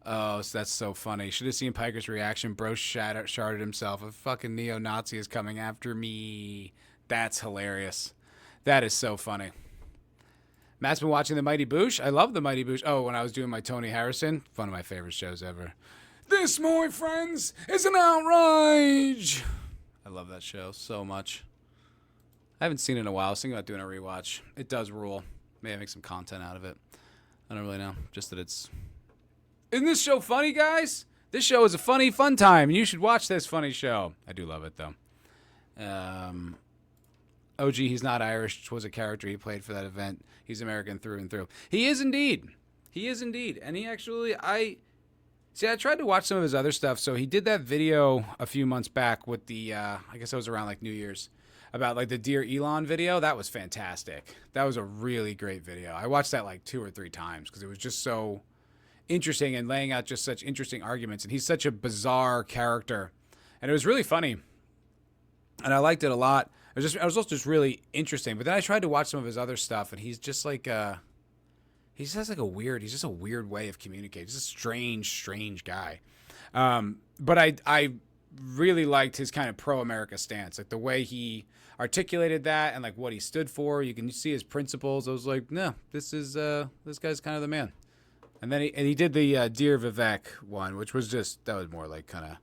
Oh, so that's so funny. Should have seen Piker's reaction. Bro sharded himself. A fucking neo-Nazi is coming after me. That's hilarious. That is so funny. Matt's been watching The Mighty Boosh. I love The Mighty Boosh. Oh, when I was doing my Tony Harrison. One of my favorite shows ever. This, my friends, is an outrage. I love that show so much. I haven't seen it in a while. I was thinking about doing a rewatch. It does rule. Maybe I make some content out of it. I don't really know. Just that it's... Isn't this show funny, guys? This show is a funny, fun time. You should watch this funny show. I do love it, though. OG, he's not Irish, which was a character he played for that event. He's American through and through. He is indeed. He is indeed. And he actually, I tried to watch some of his other stuff. So he did that video a few months back with the, I guess it was around like New Year's, about like the Dear Elon video. That was fantastic. That was a really great video. I watched that like 2 or 3 times because it was just so interesting and laying out just such interesting arguments. And he's such a bizarre character. And it was really funny. And I liked it a lot. It was also just really interesting. But then I tried to watch some of his other stuff, and he's just like he just has like he's just a weird way of communicating. He's a strange guy. But I really liked his kind of pro-America stance, like the way he articulated that and like what he stood for. You can see his principles. I was like, no, this guy's kind of the man. And then he did the Dear Vivek one, which was that was more like kind of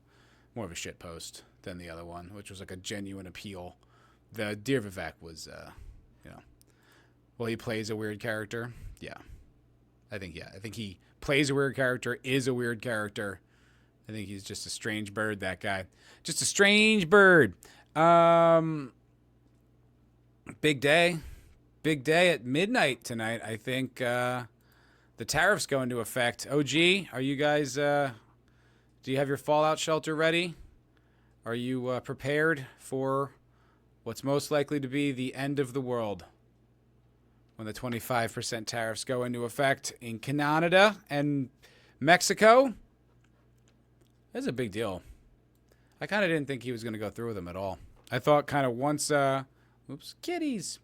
more of a shit post than the other one, which was like a genuine appeal. The Dear Vivek was, well, he plays a weird character. Yeah. I think he plays a weird character, is a weird character. I think he's just a strange bird, that guy. Just a strange bird. Big day at midnight tonight. I think the tariffs go into effect. OG, are you guys, do you have your fallout shelter ready? Are you prepared for what's most likely to be the end of the world when the 25% tariffs go into effect in Canada and Mexico? That's a big deal. I kind of didn't think he was going to go through with them at all. I thought kind of once kitties.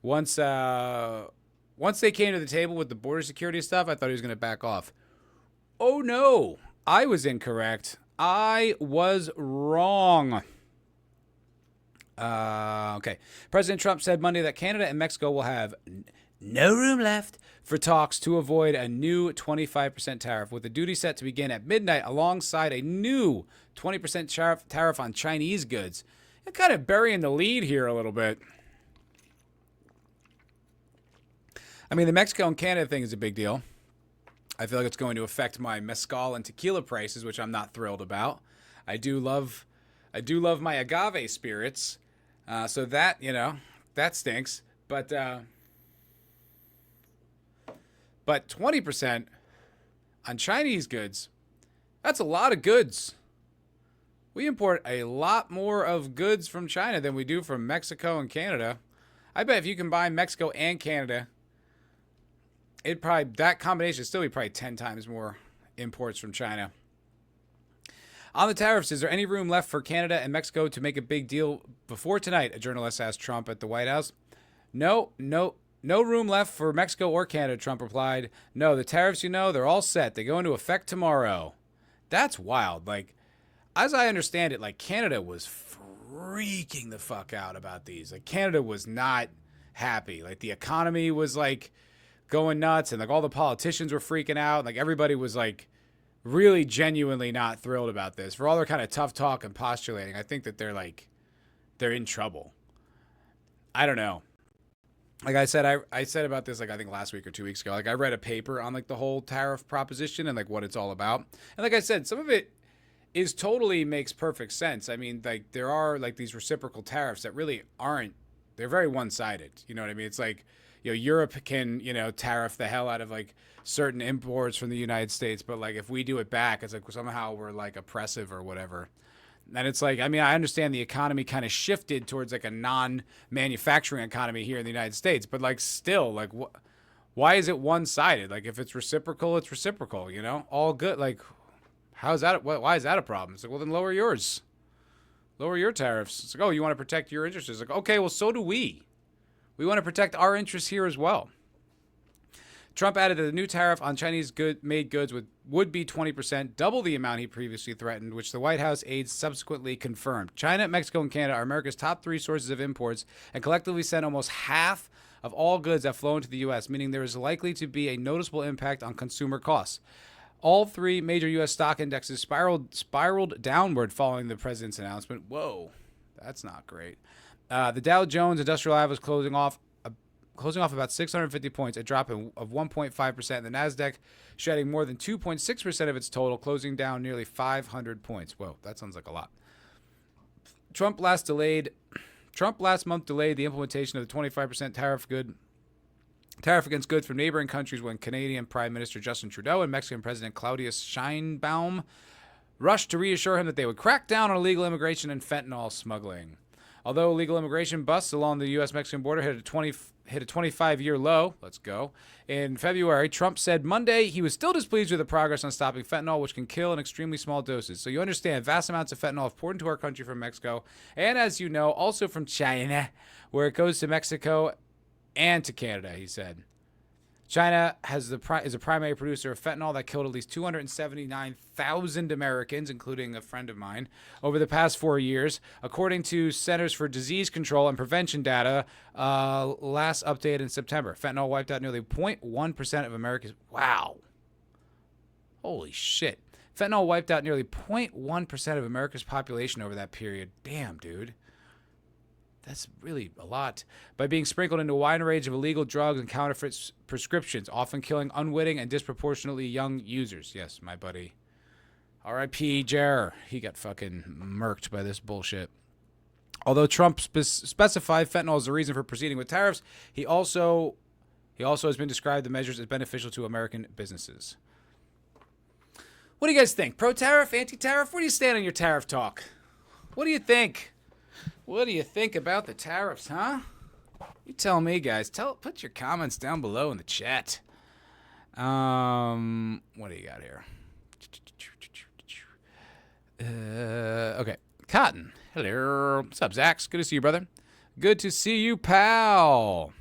Once they came to the table with the border security stuff, I thought he was going to back off. Oh no, I was incorrect. I was wrong. Okay. President Trump said Monday that Canada and Mexico will have no room left for talks to avoid a new 25% tariff, with the duty set to begin at midnight alongside a new 20% tariff on Chinese goods. You're kind of burying the lead here a little bit. I mean, the Mexico and Canada thing is a big deal. I feel like it's going to affect my mezcal and tequila prices, which I'm not thrilled about. I do love my agave spirits. So that, that stinks. But 20% on Chinese goods, that's a lot of goods. We import a lot more of goods from China than we do from Mexico and Canada. I bet if you combine Mexico and Canada, that combination would still be probably 10 times more imports from China. On the tariffs, is there any room left for Canada and Mexico to make a big deal before tonight? A journalist asked Trump at the White House. No room left for Mexico or Canada, Trump replied. No, the tariffs, they're all set. They go into effect tomorrow. That's wild. Like, as I understand it, like, Canada was freaking the fuck out about these. Like, Canada was not happy. Like, the economy was, like, going nuts, and, like, all the politicians were freaking out. Like, everybody was, like, really genuinely not thrilled about this. For all their kind of tough talk and postulating, I think that they're in trouble. I don't know. Like I said, I said about this, like, I think last week or 2 weeks ago. Like, I read a paper on, like, the whole tariff proposition and, like, what it's all about. And like I said, some of it totally makes perfect sense. I mean, like, there are, like, these reciprocal tariffs that really aren't, they're very one-sided. You know what I mean? It's like, Europe can, tariff the hell out of, like, certain imports from the United States. But, like, if we do it back, it's like somehow we're, like, oppressive or whatever. And it's like, I mean, I understand the economy kind of shifted towards, like, a non-manufacturing economy here in the United States. But, like, still, like, why is it one-sided? Like, if it's reciprocal, it's reciprocal, all good. Like, how's that? Why is that a problem? It's like, well, then lower yours. Lower your tariffs. It's like, oh, you want to protect your interests? It's like, okay, well, so do we. We want to protect our interests here as well. Trump added that the new tariff on Chinese-made goods would be 20%, double the amount he previously threatened, which the White House aides subsequently confirmed. China, Mexico, and Canada are America's top 3 sources of imports and collectively send almost half of all goods that flow into the U.S., meaning there is likely to be a noticeable impact on consumer costs. All 3 major U.S. stock indexes spiraled downward following the president's announcement. Whoa, that's not great. The Dow Jones Industrial Average was closing off about 650 points, a drop of 1.5%. The NASDAQ shedding more than 2.6% of its total, closing down nearly 500 points. Whoa, that sounds like a lot. Trump last month delayed the implementation of the 25% tariff against goods from neighboring countries when Canadian Prime Minister Justin Trudeau and Mexican President Claudius Sheinbaum rushed to reassure him that they would crack down on illegal immigration and fentanyl smuggling. Although illegal immigration busts along the U.S.-Mexican border hit a 25-year low, let's go, in February, Trump said Monday he was still displeased with the progress on stopping fentanyl, which can kill in extremely small doses. So you understand, vast amounts of fentanyl have poured into our country from Mexico, and as you know, also from China, where it goes to Mexico and to Canada, he said. China is a primary producer of fentanyl that killed at least 279,000 Americans, including a friend of mine, over the past 4 years, according to Centers for Disease Control and Prevention data last updated in September. Fentanyl wiped out nearly 0.1% of America's... Wow. Holy shit. Fentanyl wiped out nearly 0.1% of America's population over that period. Damn, dude. That's really a lot. By being sprinkled into a wide range of illegal drugs and counterfeit prescriptions, often killing unwitting and disproportionately young users. Yes, my buddy. R.I.P. Jer. He got fucking murked by this bullshit. Although Trump specified fentanyl as the reason for proceeding with tariffs, he also has been described the measures as beneficial to American businesses. What do you guys think? Pro-tariff, anti-tariff? Where do you stand on your tariff talk? What do you think? What do you think about the tariffs, huh? You tell me, guys. Put your comments down below in the chat. What do you got here? Okay. Cotton. Hello. What's up, Zach? Good to see you, brother. Good to see you, pal.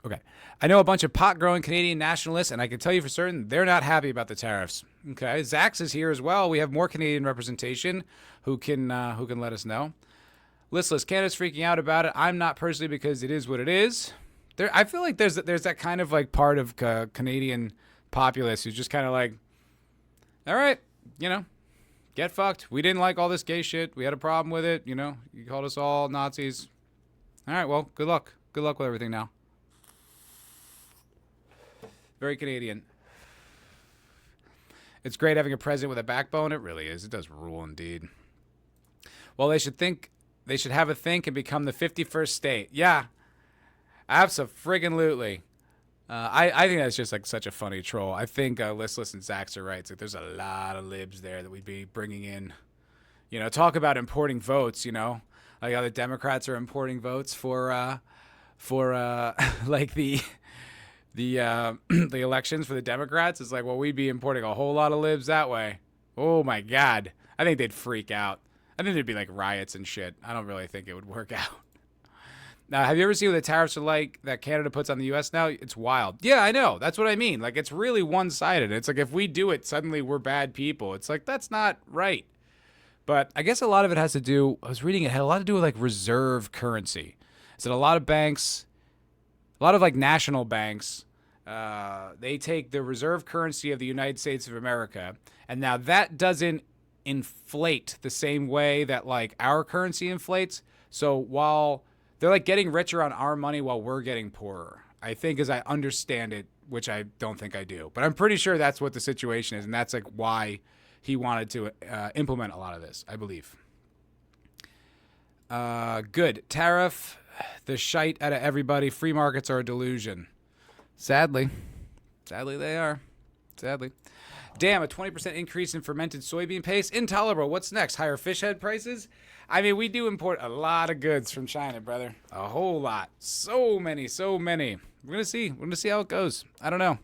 Okay. I know a bunch of pot-growing Canadian nationalists, and I can tell you for certain they're not happy about the tariffs. Okay, Zax is here as well. We have more Canadian representation who can let us know. Listless, Canada's freaking out about it. I'm not personally, because it is what it is. I feel like there's that kind of like part of Canadian populace who's just kind of like, all right, get fucked. We didn't like all this gay shit. We had a problem with it. You called us all Nazis. All right, well, good luck. Good luck with everything now. Very Canadian. It's great having a president with a backbone. It really is. It does rule indeed. Well, they should have a think and become the 51st state. Yeah. Abso-friggin-lutely. I think that's just like such a funny troll. I think Listless and Zax are right. It's like there's a lot of libs there that we'd be bringing in, talk about importing votes, like how the Democrats are importing votes for like the elections for the Democrats. It's like, well, we'd be importing a whole lot of libs that way. Oh my God. I think they'd freak out. I think there'd be like riots and shit. I don't really think it would work out. Now, have you ever seen what the tariffs are like that Canada puts on the U.S. now? It's wild. Yeah, I know. That's what I mean. Like, it's really one-sided. It's like if we do it, suddenly we're bad people. It's like, that's not right. But I guess a lot of it has to do, I was reading, it had a lot to do with like reserve currency. So a lot of banks, a lot of like national banks, they take the reserve currency of the United States of America, and now that doesn't inflate the same way that like our currency inflates. So while they're like getting richer on our money while we're getting poorer, I think, as I understand it, which I don't think I do, but I'm pretty sure that's what the situation is, and that's like why he wanted to implement a lot of this, I believe. Good. Tariff, the shite out of everybody. Free markets are a delusion. Sadly they are. Sadly. Damn, a 20% increase in fermented soybean paste? Intolerable. What's next? Higher fish head prices? I mean, we do import a lot of goods from China, brother. A whole lot. So many. We're going to see. We're going to see how it goes. I don't know.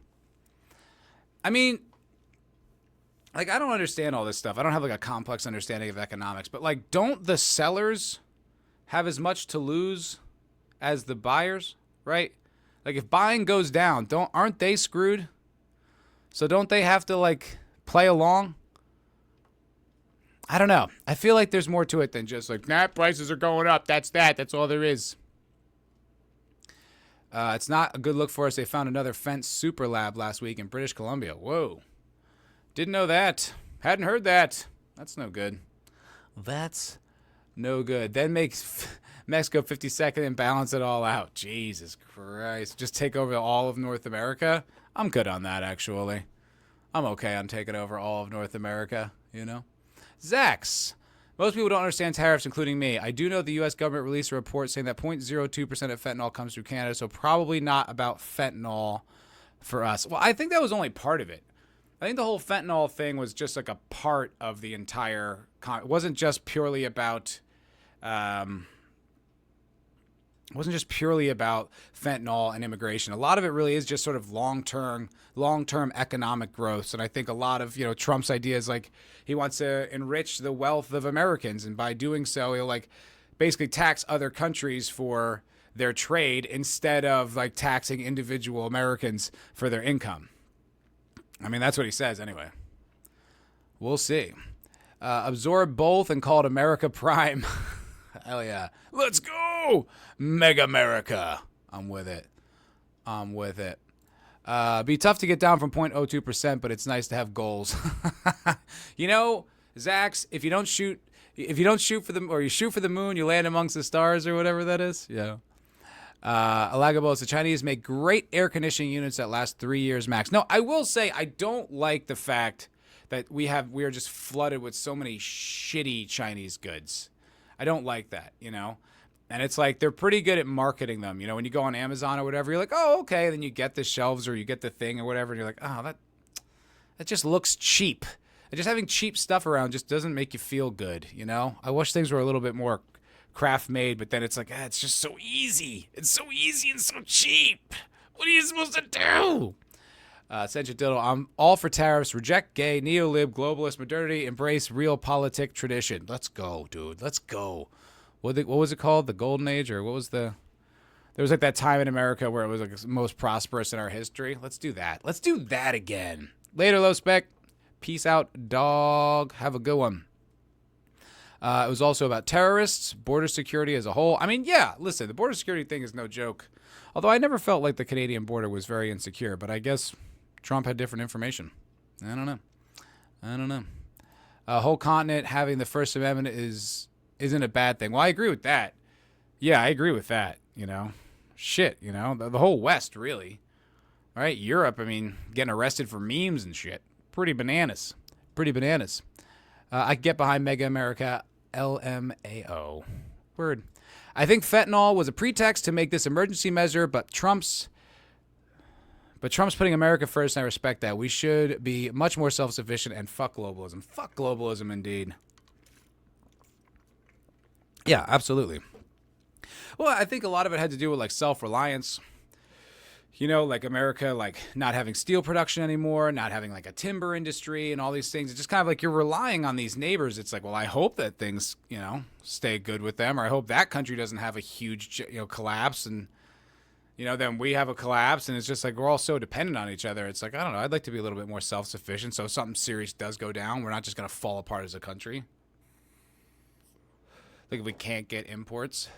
I mean, like, I don't understand all this stuff. I don't have, like, a complex understanding of economics. But, like, don't the sellers have as much to lose as the buyers, right? Like, if buying goes down, aren't they screwed? So don't they have to, like, play along? I don't know. I feel like there's more to it than just like, prices are going up. That's all there is. It's not a good look for us. They found another fence super lab last week in British Columbia. Whoa. Didn't know that. Hadn't heard that. That's no good. That's no good. Then makes Mexico 52nd and balance it all out. Jesus Christ. Just take over all of North America? I'm good on that, actually. I'm okay on taking over all of North America, Zax. Most people don't understand tariffs, including me. I do know the U.S. government released a report saying that 0.02% of fentanyl comes through Canada, so probably not about fentanyl for us. Well, I think that was only part of it. I think the whole fentanyl thing was just like a part of the entire... It wasn't just purely about... It wasn't just purely about fentanyl and immigration. A lot of it really is just sort of long-term economic growth. And I think a lot of, Trump's ideas, like he wants to enrich the wealth of Americans. And by doing so, he'll like basically tax other countries for their trade instead of like taxing individual Americans for their income. I mean, that's what he says anyway. We'll see. Absorb both and call it America Prime. Hell yeah. Let's go! Mega America. I'm with it. Be tough to get down from 0.02%, but it's nice to have goals. Zax, if you don't shoot for the, or you shoot for the moon, you land amongst the stars or whatever that is. Yeah. Alagabos, the Chinese make great air conditioning units that last 3 years max. No, I will say I don't like the fact that we are just flooded with so many shitty Chinese goods. I don't like that, And it's like they're pretty good at marketing them. When you go on Amazon or whatever, you're like, oh, okay. Then you get the shelves or you get the thing or whatever, and you're like, oh, that just looks cheap. And just having cheap stuff around just doesn't make you feel good, I wish things were a little bit more craft made, but then it's like, it's just so easy. It's so easy and so cheap. What are you supposed to do? Central Diddle, I'm all for tariffs, reject gay, neo-lib, globalist, modernity, embrace real politic tradition. Let's go, dude. Let's go. What was it called? The Golden Age? Or what was there was like that time in America where it was like most prosperous in our history. Let's do that. Let's do that again. Later, low spec. Peace out, dog. Have a good one. It was also about terrorists, border security as a whole. I mean, yeah, listen, the border security thing is no joke. Although I never felt like the Canadian border was very insecure, but I guess Trump had different information. I don't know. A whole continent having the First Amendment isn't a bad thing. Well, I agree with that. Yeah, I agree with that, Shit, the whole West, really. All right, Europe, I mean, getting arrested for memes and shit. Pretty bananas. I can get behind Mega America, LMAO. Word. I think fentanyl was a pretext to make this emergency measure, but Trump's putting America first, and I respect that. We should be much more self-sufficient and fuck globalism. Fuck globalism, indeed. Yeah, absolutely. Well, I think a lot of it had to do with like self-reliance. You know, like America, like not having steel production anymore, not having like a timber industry and all these things. It's just kind of like you're relying on these neighbors. It's like, well, I hope that things, you know, stay good with them, or I hope that country doesn't have a huge, you know, collapse, and, you know, then we have a collapse, and it's just like we're all so dependent on each other. It's like, I don't know, I'd like to be a little bit more self-sufficient, so if something serious does go down, we're not just going to fall apart as a country. Like if we can't get imports.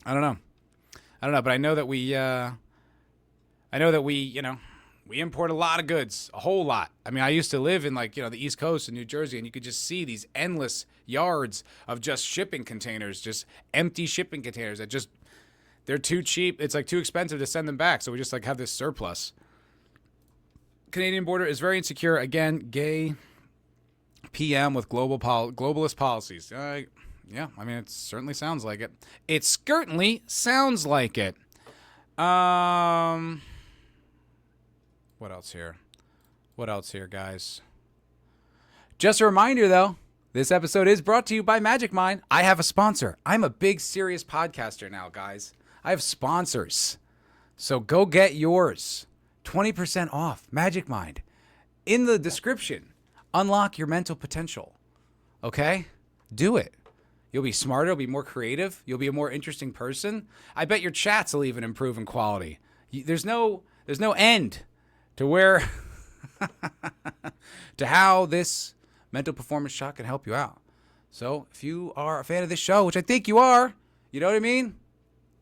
I don't know, but I know that we, you know, we import a lot of goods, a whole lot. I mean, I used to live in like, you know, the East Coast in New Jersey, and you could just see these endless yards of just shipping containers, just empty shipping containers that just, they're too cheap. It's like too expensive to send them back. So we just like have this surplus. Canadian border is very insecure. Again, gay PM with globalist policies. Yeah, I mean, it certainly sounds like it. It certainly sounds like it. What else here? What else here, guys? Just a reminder, though, this episode is brought to you by Magic Mind. I have a sponsor. I'm a big, serious podcaster now, guys. I have sponsors. So go get yours. 20% off. Magic Mind. In the description, unlock your mental potential. Okay? Do it. You'll be smarter, you'll be more creative, you'll be a more interesting person. I bet your chats will even improve in quality. There's no end to where to how this mental performance shot can help you out. So if you are a fan of this show, which I think you are, you know what I mean?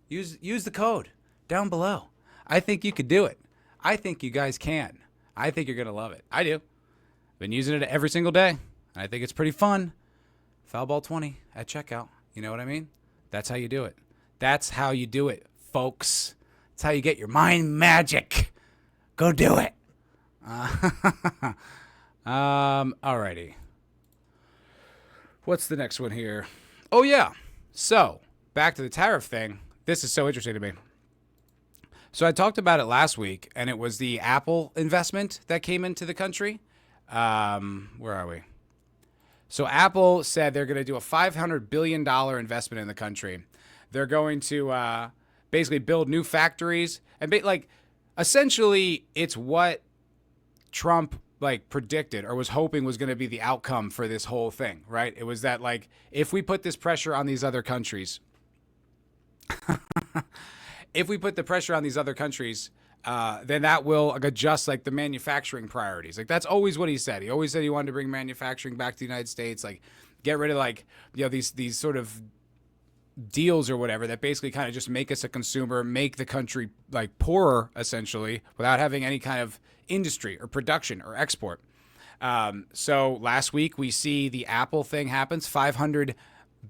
Use the code down below. I think you could do it. I think you guys can. I think you're gonna love it. I do. Been using it every single day. I think it's pretty fun. Foulball 20 at checkout. You know what I mean? That's how you do it. That's how you do it, folks. That's how you get your mind magic. Go do it. Alrighty. What's the next one here? Oh, yeah. So, back to the tariff thing. This is so interesting to me. So, I talked about it last week, and it was the Apple investment that came into the country. Where are we? So Apple said they're going to do a $500 billion investment in the country. They're going to basically build new factories. And essentially, it's what Trump predicted or was hoping was going to be the outcome for this whole thing, right? It was that if we put this pressure on these other countries, then that will adjust the manufacturing priorities. That's always what he said. He always said he wanted to bring manufacturing back to the United States, get rid of these sort of deals or whatever that basically kind of just make us a consumer, make the country poorer essentially without having any kind of industry or production or export. So last week we see the Apple thing happens, $500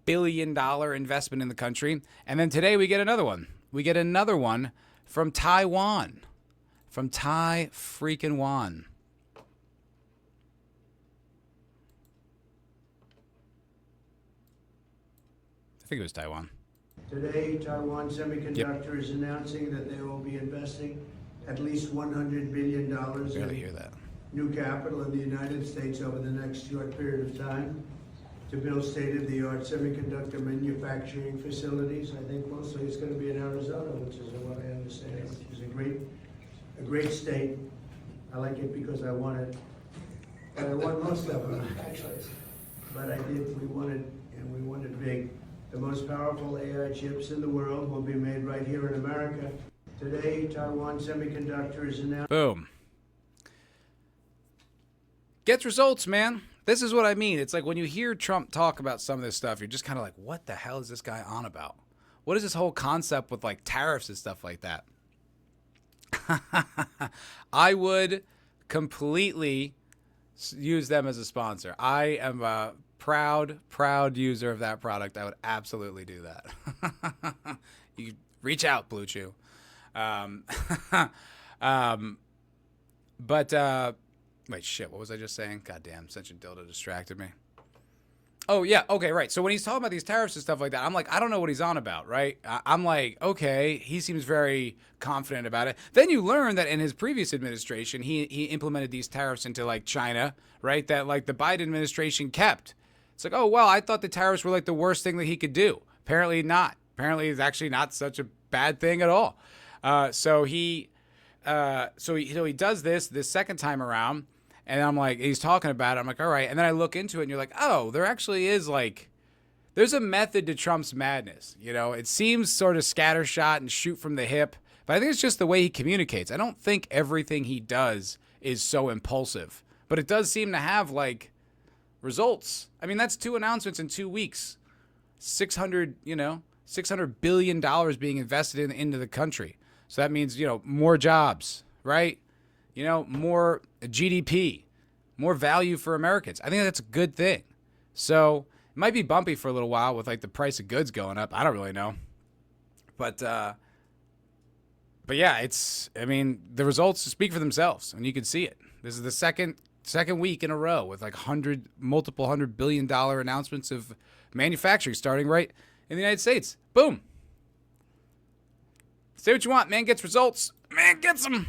billion investment in the country. And then today we get another one. We get another one from Taiwan. From Tai freaking Wan. I think it was Taiwan. Today, Taiwan Semiconductor is announcing that they will be investing at least $100 billion in new capital in the United States over the next short period of time to build state-of-the-art semiconductor manufacturing facilities. I think mostly it's going to be in Arizona, which is what I understand, which is a great state. I like it because I want it, but I want most of them, actually. But we wanted big. The most powerful AI chips in the world will be made right here in America. Today, Taiwan Semiconductor is announced. Boom. Gets results, man. This is what I mean. It's when you hear Trump talk about some of this stuff, you're just kind of what the hell is this guy on about? What is this whole concept with tariffs and stuff like that? I would completely use them as a sponsor. I am a proud user of that product. I would absolutely do that. You reach out, Blue Chew. Wait, shit, what was I just saying? Goddamn, such a dildo distracted me. Oh, yeah, okay, right. So when he's talking about these tariffs and stuff like that, I'm I don't know what he's on about, right? I'm okay, he seems very confident about it. Then you learn that in his previous administration, he implemented these tariffs into, China, right, that, the Biden administration kept. It's like, oh, well, I thought the tariffs were like the worst thing that he could do. Apparently not. Apparently it's actually not such a bad thing at all. So he does this second time around, and I'm like, he's talking about it. I'm like, all right. And then I look into it, and you're like, oh, there actually is like, there's a method to Trump's madness. You know, it seems sort of scattershot and shoot from the hip, but I think it's just the way he communicates. I don't think everything he does is so impulsive, but it does seem to have like results. I mean, that's 2 announcements in 2 weeks. $600 billion being invested into the country. So that means, more jobs, right? More GDP, more value for Americans. I think that's a good thing. So it might be bumpy for a little while with like the price of goods going up. I don't really know. But yeah, the results speak for themselves, and you can see it. This is the second week in a row with like multiple $100 billion announcements of manufacturing starting right in the United States. Boom. Say what you want. Man gets results. Man gets them.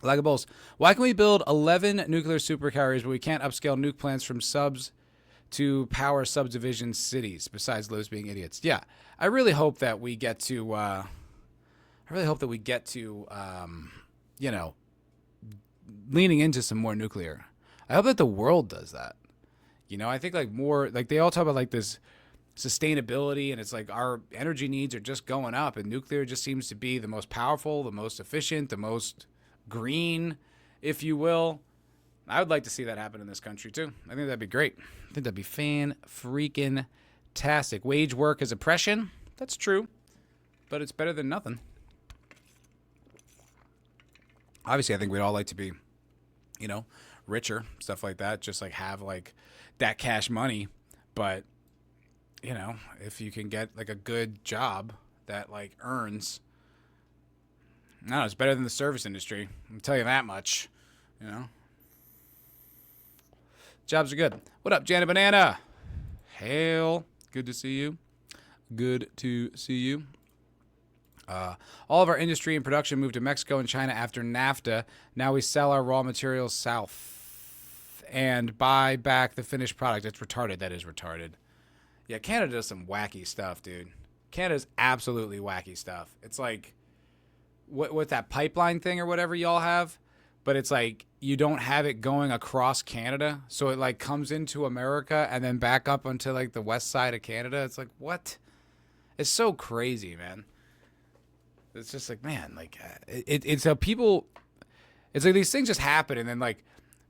Lag of Bulls. Why can we build 11 nuclear supercarriers, but we can't upscale nuke plants from subs to power subdivision cities, besides those being idiots? Yeah. I really hope that we get to, leaning into some more nuclear. I hope that the world does that. I think like more, like they all talk about like this sustainability, and it's like our energy needs are just going up, and nuclear just seems to be the most powerful, the most efficient, the most green, if you will. I would like to see that happen in this country too. I think that'd be great. I think that'd be fan-freaking-tastic. Wage work is oppression. That's true, but it's better than nothing. Obviously, I think we'd all like to be, richer, stuff like that, just like have like that cash money. But, if you can get like a good job that like earns, no, it's better than the service industry. I'll tell you that much, Jobs are good. What up, Janet Banana? Hail. Good to see you. Good to see you. All of our industry and production moved to Mexico and China after NAFTA. Now we sell our raw materials south and buy back the finished product. It's retarded. That is retarded. Yeah, Canada does some wacky stuff, dude. Canada's absolutely wacky stuff. It's like what that pipeline thing or whatever y'all have, but it's like you don't have it going across Canada, so it like comes into America and then back up onto like the west side of Canada. It's like, what? It's so crazy, man. It's just like, man, like it's how people, it's like these things just happen, and then like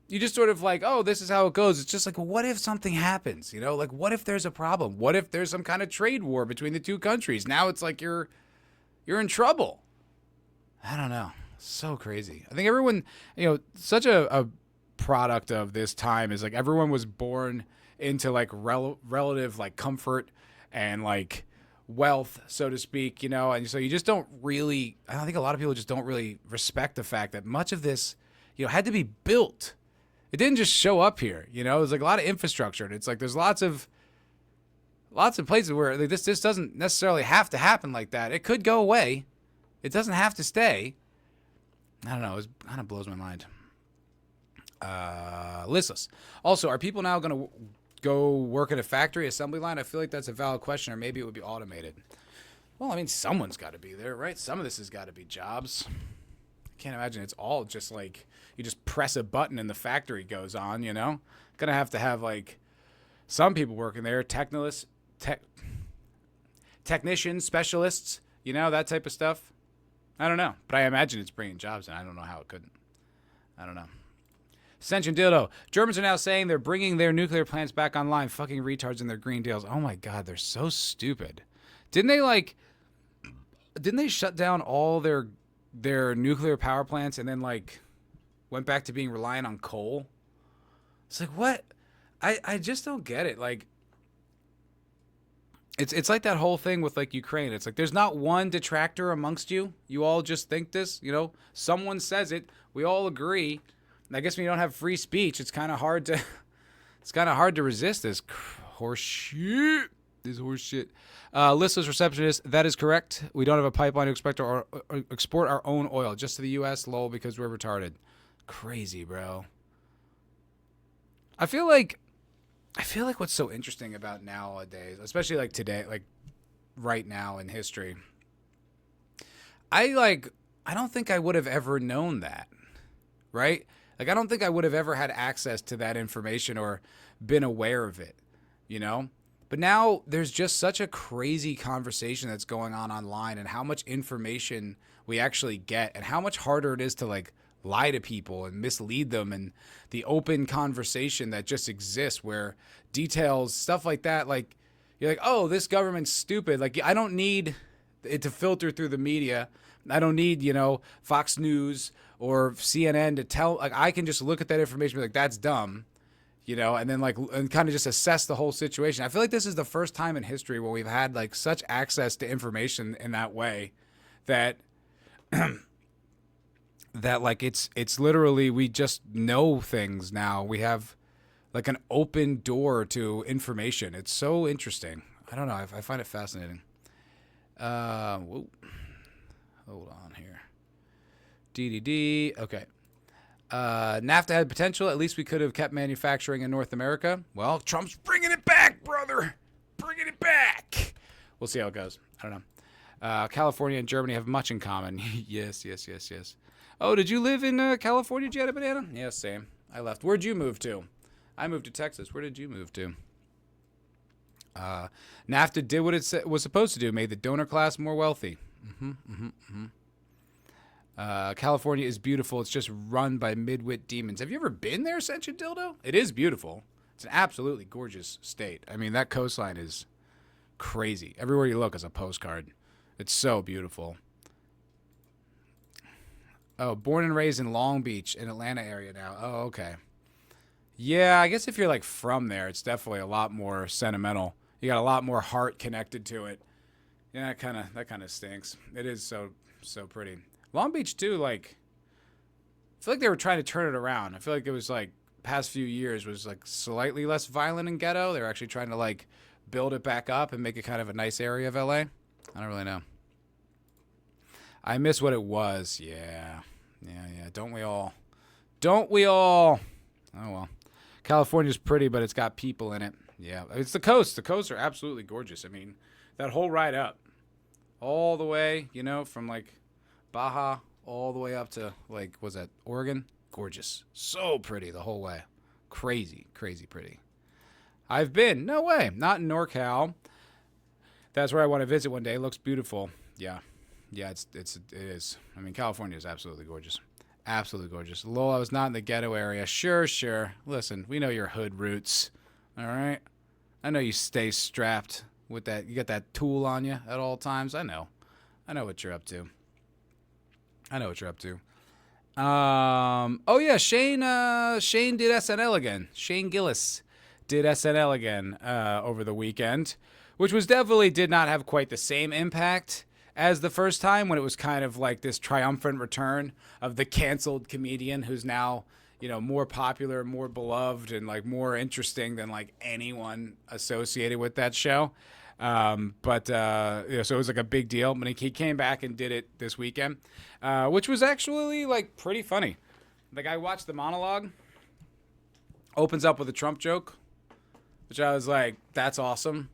you just sort of like, oh, this is how it goes. It's just like, what if something happens? Like what if there's a problem? What if there's some kind of trade war between the two countries? Now it's like you're in trouble. I don't know. So crazy. I think everyone, such a product of this time is like everyone was born into like relative like comfort and like wealth, so to speak, and so you just don't really, I don't think a lot of people just don't really respect the fact that much of this, had to be built. It didn't just show up here, it was like a lot of infrastructure, and it's like there's lots of places where like, this doesn't necessarily have to happen like that. It could go away. It doesn't have to stay. I don't know. It kind of blows my mind. Listless. Also, are people now going to go work at a factory assembly line? I feel like that's a valid question, or maybe it would be automated. Well, I mean, someone's got to be there, right? Some of this has got to be jobs. I can't imagine it's all just like you just press a button and the factory goes on, Gonna have to have like some people working there, technicians, specialists, that type of stuff. I don't know, but I imagine it's bringing jobs, and I don't know how it couldn't. I don't know. Sentient Dildo. Germans are now saying they're bringing their nuclear plants back online. Fucking retards in their green deals. Oh my God, they're so stupid. Didn't they shut down all their nuclear power plants and then like went back to being reliant on coal? It's like, what? I just don't get it. Like, It's like that whole thing with like Ukraine. It's like there's not one detractor amongst you. You all just think this, someone says it. We all agree. And I guess when you don't have free speech, it's kind of hard to resist this horse shit. Listless receptionist, that is correct. We don't have a pipeline to export our own oil just to the U.S. Lol, because we're retarded. Crazy, bro. I feel like what's so interesting about nowadays, especially like today, like right now in history, I don't think I would have ever known that, right? Like, I don't think I would have ever had access to that information or been aware of it, you know? But now there's just such a crazy conversation that's going on online, and how much information we actually get, and how much harder it is to like lie to people and mislead them, and the open conversation that just exists where details, stuff like that, like you're like, oh, this government's stupid. Like, I don't need it to filter through the media. I don't need, Fox News or CNN to tell, like, I can just look at that information and be like, that's dumb, and then and kind of just assess the whole situation. I feel like this is the first time in history where we've had like such access to information in that way that that like it's literally, we just know things now. We have like an open door to information. It's so interesting. I don't know. I find it fascinating. Whoa. Hold on here. DDD. Okay. NAFTA had potential. At least we could have kept manufacturing in North America. Well, Trump's bringing it back, brother. Bringing it back. We'll see how it goes. I don't know. California and Germany have much in common. Yes. Oh, did you live in California, Jetta Banana? Yeah, same. I left. Where'd you move to? I moved to Texas. Where did you move to? NAFTA did what it was supposed to do. Made the donor class more wealthy. California is beautiful. It's just run by midwit demons. Have you ever been there, Sentient Dildo? It is beautiful. It's an absolutely gorgeous state. I mean, that coastline is crazy. Everywhere you look is a postcard. It's so beautiful. Oh, born and raised in Long Beach, in Atlanta area now. Oh, okay. Yeah, I guess if you're like from there, it's definitely a lot more sentimental. You got a lot more heart connected to it. Yeah, that kind of stinks. It is so pretty. Long Beach too, like, I feel like they were trying to turn it around. I feel like it was like past few years was like slightly less violent and ghetto. They were actually trying to like build it back up and make it kind of a nice area of LA. I don't really know. I miss what it was. Yeah. Don't we all? Oh well. California's pretty, but it's got people in it. Yeah, it's the coast. The coasts are absolutely gorgeous. I mean, that whole ride up, all the way, from like Baja all the way up to like, was that Oregon? Gorgeous. So pretty the whole way. Crazy pretty. I've been. No way. Not in NorCal. That's where I want to visit one day. It looks beautiful. Yeah, it is. I mean, California is absolutely gorgeous. Absolutely gorgeous. Lol, I was not in the ghetto area. Sure. Listen, we know your hood roots. All right? I know you stay strapped with that. You got that tool on you at all times. I know what you're up to. Oh yeah, Shane did SNL again. Shane Gillis did SNL again over the weekend, which was definitely did not have quite the same impact as the first time, when it was kind of like this triumphant return of the canceled comedian who's now, more popular, more beloved, and like more interesting than like anyone associated with that show. So it was like a big deal. But he came back and did it this weekend, which was actually like pretty funny. Like, I watched the monologue, opens up with a Trump joke, which I was like, that's awesome.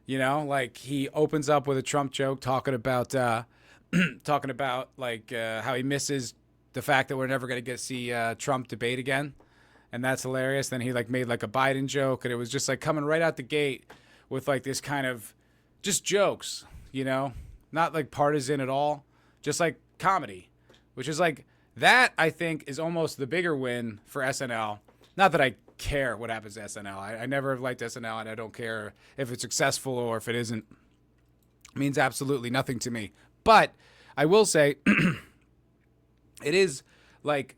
Like, he opens up with a Trump joke talking about like how he misses the fact that we're never going to get to see Trump debate again. And that's hilarious. Then he like made like a Biden joke, and it was just like coming right out the gate with like this kind of just jokes, not like partisan at all, just like comedy, which is like, that I think is almost the bigger win for SNL. Not that I care what happens to SNL. I never have liked SNL, and I don't care if it's successful or if it isn't. It means absolutely nothing to me. But I will say it is like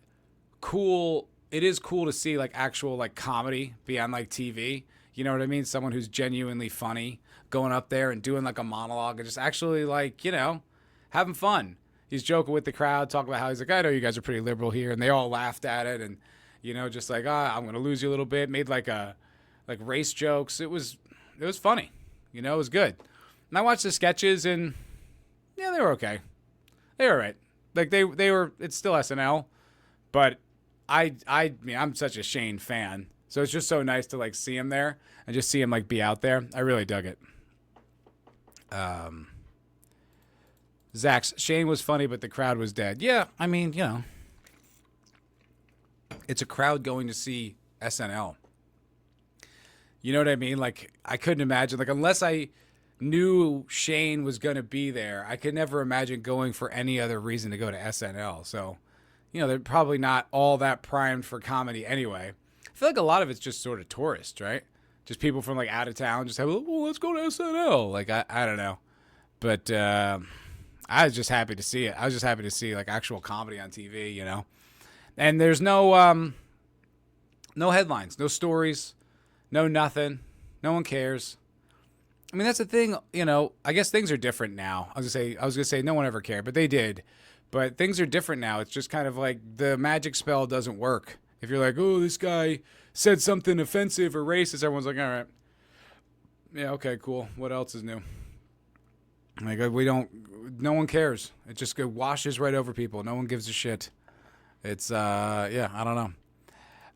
cool. It is cool to see like actual like comedy be on like TV. You know what I mean? Someone who's genuinely funny going up there and doing like a monologue and just actually like, having fun. He's joking with the crowd, talking about how he's like, I know you guys are pretty liberal here. And they all laughed at it. And, just like, I'm going to lose you a little bit. Made like race jokes. It was funny. It was good. And I watched the sketches, and yeah, they were okay. They were all right. Like they were, it's still SNL, but I mean, I'm such a Shane fan. So it's just so nice to like see him there and just see him like be out there. I really dug it. Zach's Shane was funny, but the crowd was dead. Yeah, I mean, you know, it's a crowd going to see SNL. You know what I mean? Like, I couldn't imagine, like, unless I knew Shane was going to be there, I could never imagine going for any other reason to go to SNL. So, you know, they're probably not all that primed for comedy anyway. I feel like a lot of it's just sort of tourists, right? Just people from like out of town just have, well, let's go to SNL. Like, I don't know. But I was just happy to see it. I was just happy to see like actual comedy on TV, you know? And there's no headlines, no stories, no nothing. No one cares. I mean, that's the thing, you know, I guess things are different now. I was gonna say no one ever cared, but they did. But things are different now. It's just kind of like the magic spell doesn't work. If you're like, oh, this guy said something offensive or racist, everyone's like, all right. Yeah, okay, cool. What else is new? Like, no one cares. It just washes right over people. No one gives a shit. It's, yeah, I don't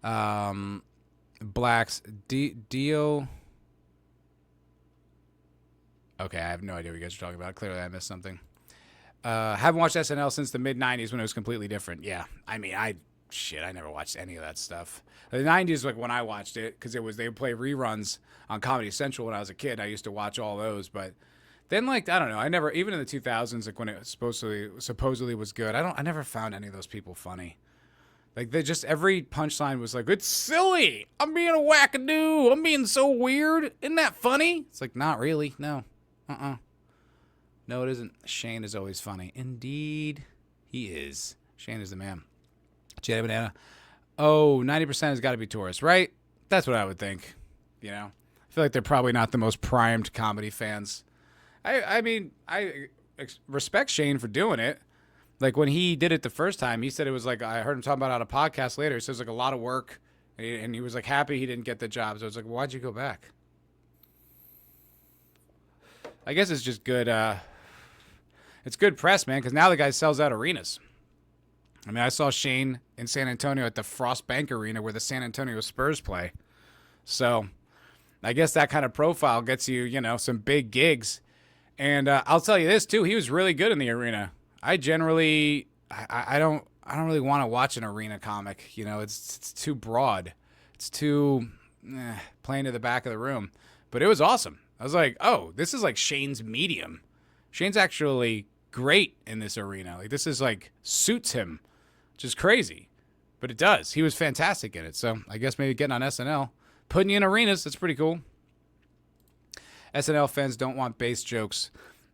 know. Blacks, Dio. Okay, I have no idea what you guys are talking about. Clearly I missed something. Haven't watched SNL since the mid-90s when it was completely different. Yeah, I mean, I never watched any of that stuff. The 90s, like when I watched it, because they would play reruns on Comedy Central when I was a kid. I used to watch all those, but then like I don't know, I never, even in the 2000s, like when it supposedly was good, I never found any of those people funny. Like they just every punchline was like, it's silly. I'm being a wackadoo. I'm being so weird. Isn't that funny? It's like not really. No. No, it isn't. Shane is always funny. Indeed, he is. Shane is the man. Jedi Banana. Oh, 90% has got to be tourists, right? That's what I would think. You know, I feel like they're probably not the most primed comedy fans. I mean, I respect Shane for doing it. Like when he did it the first time, he said it was like, I heard him talking about it on a podcast later. He says like a lot of work, and he was like happy he didn't get the job. So it's like, why'd you go back? I guess it's just good. It's good press, man, because now the guy sells out arenas. I mean, I saw Shane in San Antonio at the Frost Bank Arena where the San Antonio Spurs play. So I guess that kind of profile gets you, you know, some big gigs. And I'll tell you this too, he was really good in the arena. I generally, I don't really want to watch an arena comic. You know, it's too broad. It's too playing to the back of the room. But it was awesome. I was like, oh, this is like Shane's medium. Shane's actually great in this arena. Like this is like suits him, which is crazy. But it does. He was fantastic in it. So I guess maybe getting on SNL, putting you in arenas, that's pretty cool. SNL fans don't want base jokes.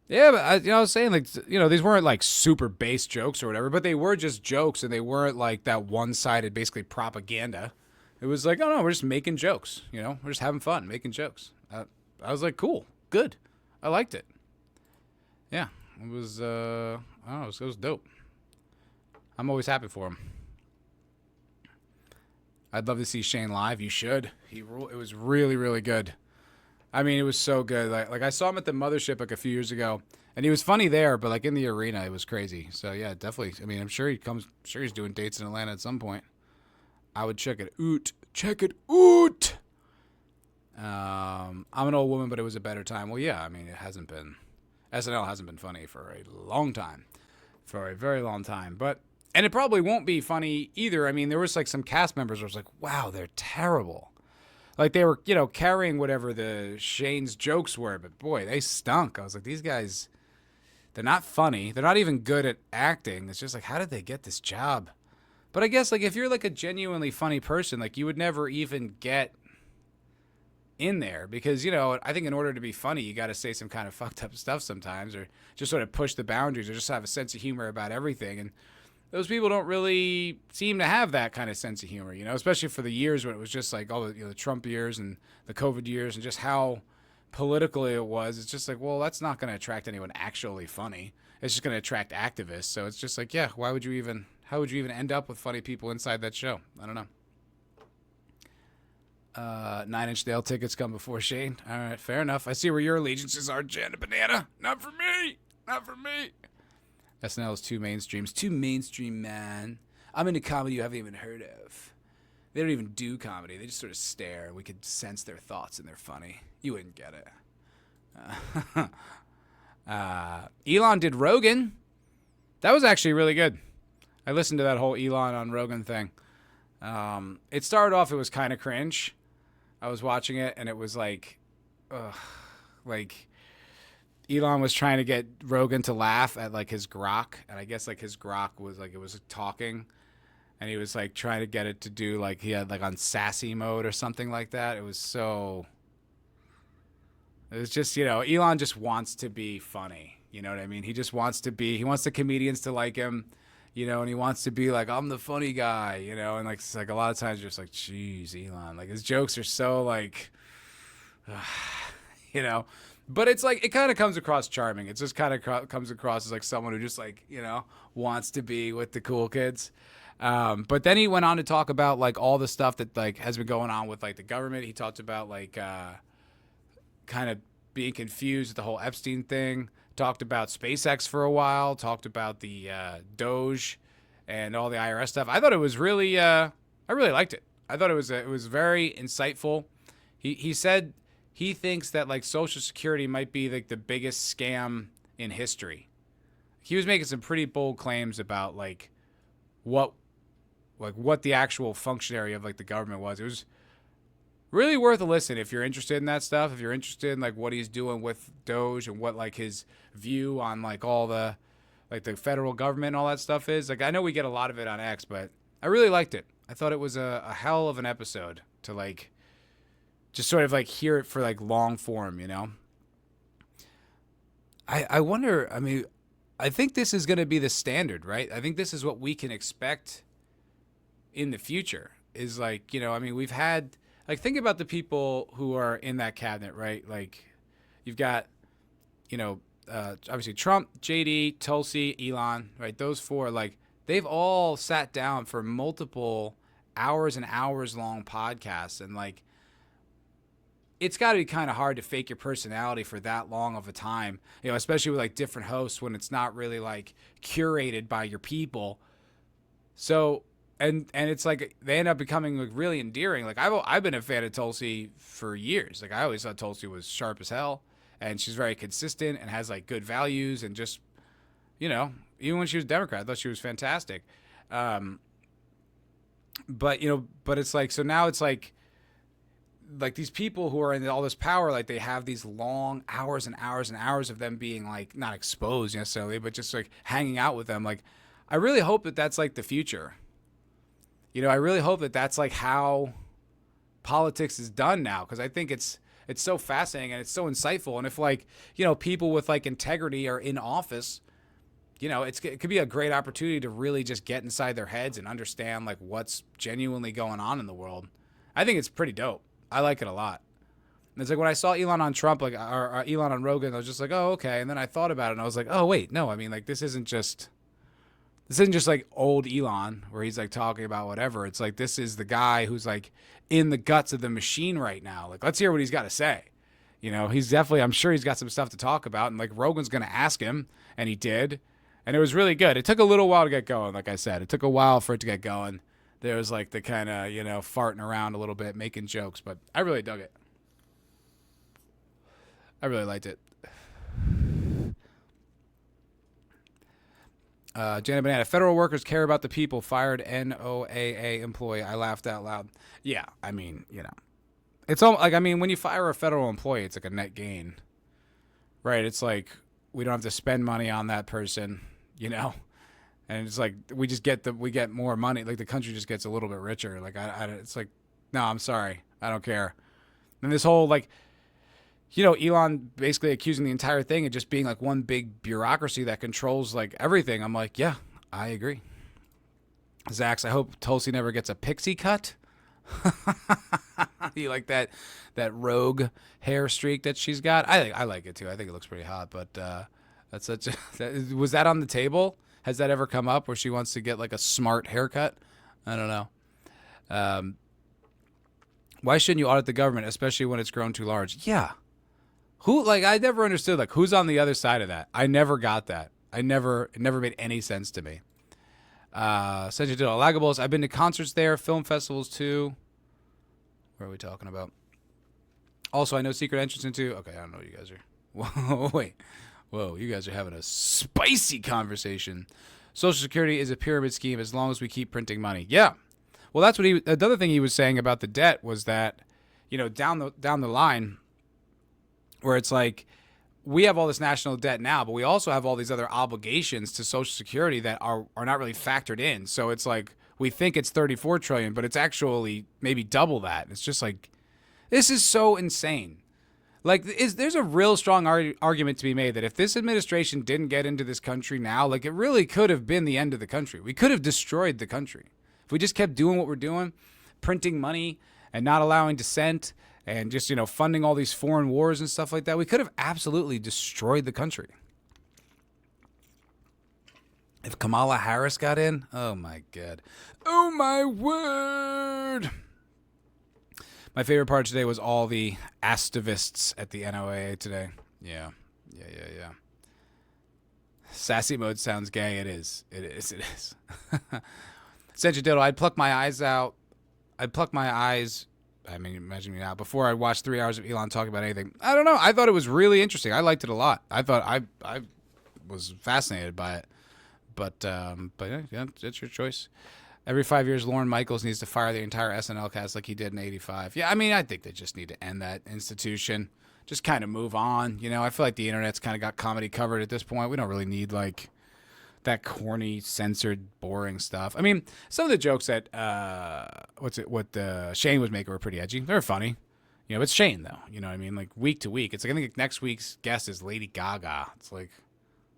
Yeah, but I was saying, like, you know, these weren't like super base jokes or whatever, but they were just jokes, and they weren't like that one-sided, basically propaganda. It was like, oh no, we're just making jokes. You know, we're just having fun making jokes. I was like, cool, good, I liked it. Yeah, it was. I don't know, it was dope. I'm always happy for him. I'd love to see Shane live. You should. It was really, really good. I mean, it was so good. Like I saw him at the Mothership like a few years ago, and he was funny there, but like in the arena, it was crazy. So yeah, definitely. I mean, I'm sure he's doing dates in Atlanta at some point. I would check it out. Check it out. I'm an old woman, but it was a better time. Well, yeah. I mean, SNL hasn't been funny for a long time, for a very long time. And it probably won't be funny either. I mean, there was like some cast members where I was like, wow, they're terrible. Like they were, you know, carrying whatever the Shane's jokes were, but boy, they stunk. I was like, these guys, they're not funny. They're not even good at acting. It's just like, how did they get this job? But I guess like if you're like a genuinely funny person, like you would never even get in there because, you know, I think in order to be funny, you got to say some kind of fucked up stuff sometimes, or just sort of push the boundaries, or just have a sense of humor about everything. And those people don't really seem to have that kind of sense of humor, you know, especially for the years when it was just like all the, you know, the Trump years and the COVID years and just how political it was. It's just like, well, that's not going to attract anyone actually funny. It's just going to attract activists. So it's just like, yeah, how would you even end up with funny people inside that show? I don't know. 9 Inch Nail tickets come before Shane. All right, fair enough. I see where your allegiances are, Janet Banana. Not for me. Not for me. SNL is too mainstream. It's too mainstream, man. I'm into comedy you haven't even heard of. They don't even do comedy. They just sort of stare. We could sense their thoughts, and they're funny. You wouldn't get it. Elon did Rogan. That was actually really good. I listened to that whole Elon on Rogan thing. It started off, it was kind of cringe. I was watching it, and it was like Elon was trying to get Rogan to laugh at like his grok, and I guess like his grok was like, it was talking, and he was like trying to get it to do like, he had like on sassy mode or something like that. It was just, you know, Elon just wants to be funny. You know what I mean? He just wants to be, he wants the comedians to like him, you know, and he wants to be like, I'm the funny guy, you know, and like, it's like a lot of times you're just like, geez, Elon, like his jokes are so like, you know, but it's like, it kind of comes across charming. It just kind of comes across as like someone who just like, you know, wants to be with the cool kids. But then he went on to talk about like all the stuff that like has been going on with like the government. He talked about like, kind of being confused with the whole Epstein thing, talked about SpaceX for a while, talked about the Doge and all the IRS stuff. I thought it was really, I really liked it. I thought it was very insightful. He said he thinks that like Social Security might be like the biggest scam in history. He was making some pretty bold claims about like what the actual functionary of like the government was. It was really worth a listen if you're interested in that stuff. If you're interested in like what he's doing with Doge and what like his view on like all the like the federal government and all that stuff is. Like I know we get a lot of it on X, but I really liked it. I thought it was a hell of an episode to like just sort of like hear it for like long form, you know. I wonder, I mean, I think this is going to be the standard, right? I think this is what we can expect in the future is like, you know, I mean, we've had like, think about the people who are in that cabinet, right? Like, you've got, you know, obviously Trump, JD, Tulsi, Elon, right? Those four, like, they've all sat down for multiple hours and hours long podcasts. And, like, it's got to be kind of hard to fake your personality for that long of a time, you know, especially with, like, different hosts when it's not really, like, curated by your people. So... And it's like they end up becoming like really endearing. Like I've been a fan of Tulsi for years. Like I always thought Tulsi was sharp as hell, and she's very consistent and has like good values and just, you know, even when she was a Democrat, I thought she was fantastic. But you know, but it's like, so now it's like these people who are in all this power, like they have these long hours and hours and hours of them being like not exposed necessarily, but just like hanging out with them. Like I really hope that that's like the future. You know, I really hope that that's like how politics is done now, because I think it's so fascinating and it's so insightful. And if like, you know, people with like integrity are in office, you know, it could be a great opportunity to really just get inside their heads and understand like what's genuinely going on in the world. I think it's pretty dope. I like it a lot. And it's like when I saw Elon on Trump, like or Elon on Rogan, I was just like, oh, okay. And then I thought about it and I was like, oh, wait, no, I mean, like this isn't just like old Elon where he's like talking about whatever. It's like this is the guy who's like in the guts of the machine right now. Like, let's hear what he's got to say. You know, he's definitely, I'm sure he's got some stuff to talk about. And like Rogan's going to ask him, and he did. And it was really good. It took a little while to get going. Like I said, it took a while for it to get going. There was like the kind of, you know, farting around a little bit, making jokes, but I really dug it. I really liked it. Janet Banana, federal workers care about the people. Fired NOAA employee. I laughed out loud. Yeah, I mean, you know, it's all like, I mean, when you fire a federal employee, it's like a net gain, right? It's like we don't have to spend money on that person, you know, and it's like we get more money. Like the country just gets a little bit richer. Like it's like, no, I'm sorry, I don't care. And this whole like, you know, Elon basically accusing the entire thing of just being like one big bureaucracy that controls like everything. I'm like, yeah, I agree. Zax, I hope Tulsi never gets a pixie cut. You like that rogue hair streak that she's got? I like it too. I think it looks pretty hot. But that's such. Was that on the table? Has that ever come up where she wants to get like a smart haircut? I don't know. Why shouldn't you audit the government, especially when it's grown too large? Yeah. Who, like, I never understood, like, who's on the other side of that? I never got that. It never made any sense to me. Century Diddle. Lagables. I've been to concerts there, film festivals too. What are we talking about? Also, I know secret entrance into. Okay, I don't know what you guys are. Whoa, wait. Whoa, you guys are having a spicy conversation. Social Security is a pyramid scheme as long as we keep printing money. Yeah. Well, that's what another thing he was saying about the debt was that, down the line, where it's like, we have all this national debt now, but we also have all these other obligations to Social Security that are not really factored in. So it's like, we think it's 34 trillion, but it's actually maybe double that. It's just like, this is so insane. Like, there's a real strong argument to be made that if this administration didn't get into this country now, like, it really could have been the end of the country. We could have destroyed the country. If we just kept doing what we're doing, printing money and not allowing dissent and just, funding all these foreign wars and stuff like that, we could have absolutely destroyed the country. If Kamala Harris got in, oh my God. Oh my word. My favorite part today was all the activists at the NOAA today. Yeah. Sassy mode sounds gay. It is. Century Diddle, I'd pluck my eyes. I mean, imagine me now. Before I watched 3 hours of Elon talking about anything. I don't know. I thought it was really interesting. I liked it a lot. I thought I was fascinated by it. But yeah, it's your choice. Every 5 years, Lorne Michaels needs to fire the entire SNL cast like he did in '85. Yeah, I mean, I think they just need to end that institution. Just kind of move on. I feel like the internet's kind of got comedy covered at this point. We don't really need, like, that corny, censored, boring stuff. I mean, some of the jokes that Shane was making were pretty edgy. They're funny. It's Shane, though. You know what I mean? Like, week to week. It's like, I think next week's guest is Lady Gaga. It's like,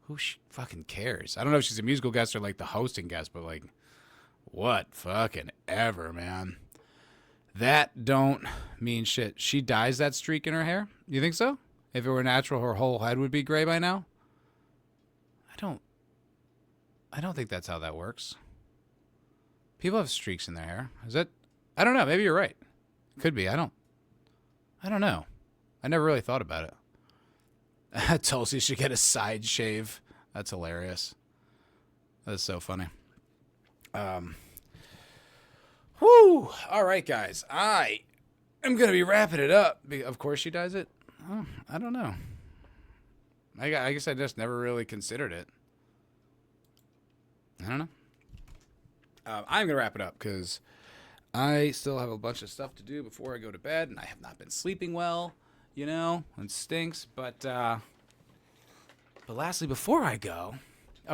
who fucking cares? I don't know if she's a musical guest or, like, the hosting guest, but, like, what fucking ever, man. That don't mean shit. She dyes that streak in her hair? You think so? If it were natural, her whole head would be gray by now? I don't think that's how that works. People have streaks in their hair. Is that? I don't know. Maybe you're right. Could be. I don't know. I never really thought about it. Tulsi should get a side shave. That's hilarious. That's so funny. Whoo! All right, guys. I am going to be wrapping it up. Of course she does it. Oh, I don't know. I guess I just never really considered it. I don't know. I'm going to wrap it up because I still have a bunch of stuff to do before I go to bed, and I have not been sleeping well, it stinks. But lastly, before I go,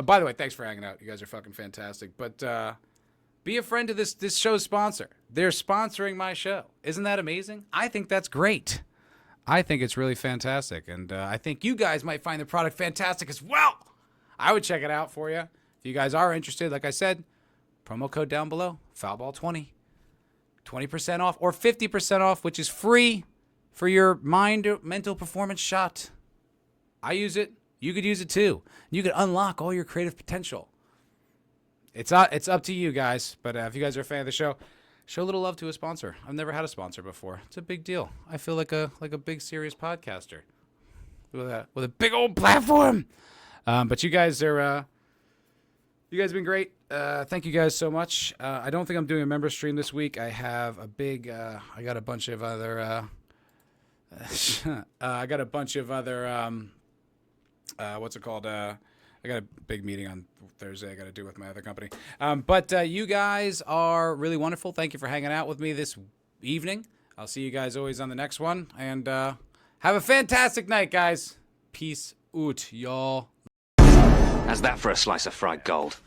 by the way, thanks for hanging out. You guys are fucking fantastic. But be a friend to this show's sponsor. They're sponsoring my show. Isn't that amazing? I think that's great. I think it's really fantastic, and I think you guys might find the product fantastic as well. I would check it out for you. If you guys are interested, like I said, promo code down below, Foulball20. 20% off or 50% off, which is free for your mental performance shot. I use it. You could use it too. You could unlock all your creative potential. It's up to you guys. But if you guys are a fan of the show, show a little love to a sponsor. I've never had a sponsor before. It's a big deal. I feel like a big serious podcaster with a big old platform. But you guys are. You guys have been great. Thank you guys so much. I don't think I'm doing a member stream this week. I have a big. I got a bunch of other. What's it called? I got a big meeting on Thursday I got to do with my other company. But you guys are really wonderful. Thank you for hanging out with me this evening. I'll see you guys always on the next one. And have a fantastic night, guys. Peace out, y'all. How's that for a slice of fried gold?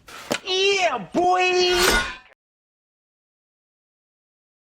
Yeah, boy!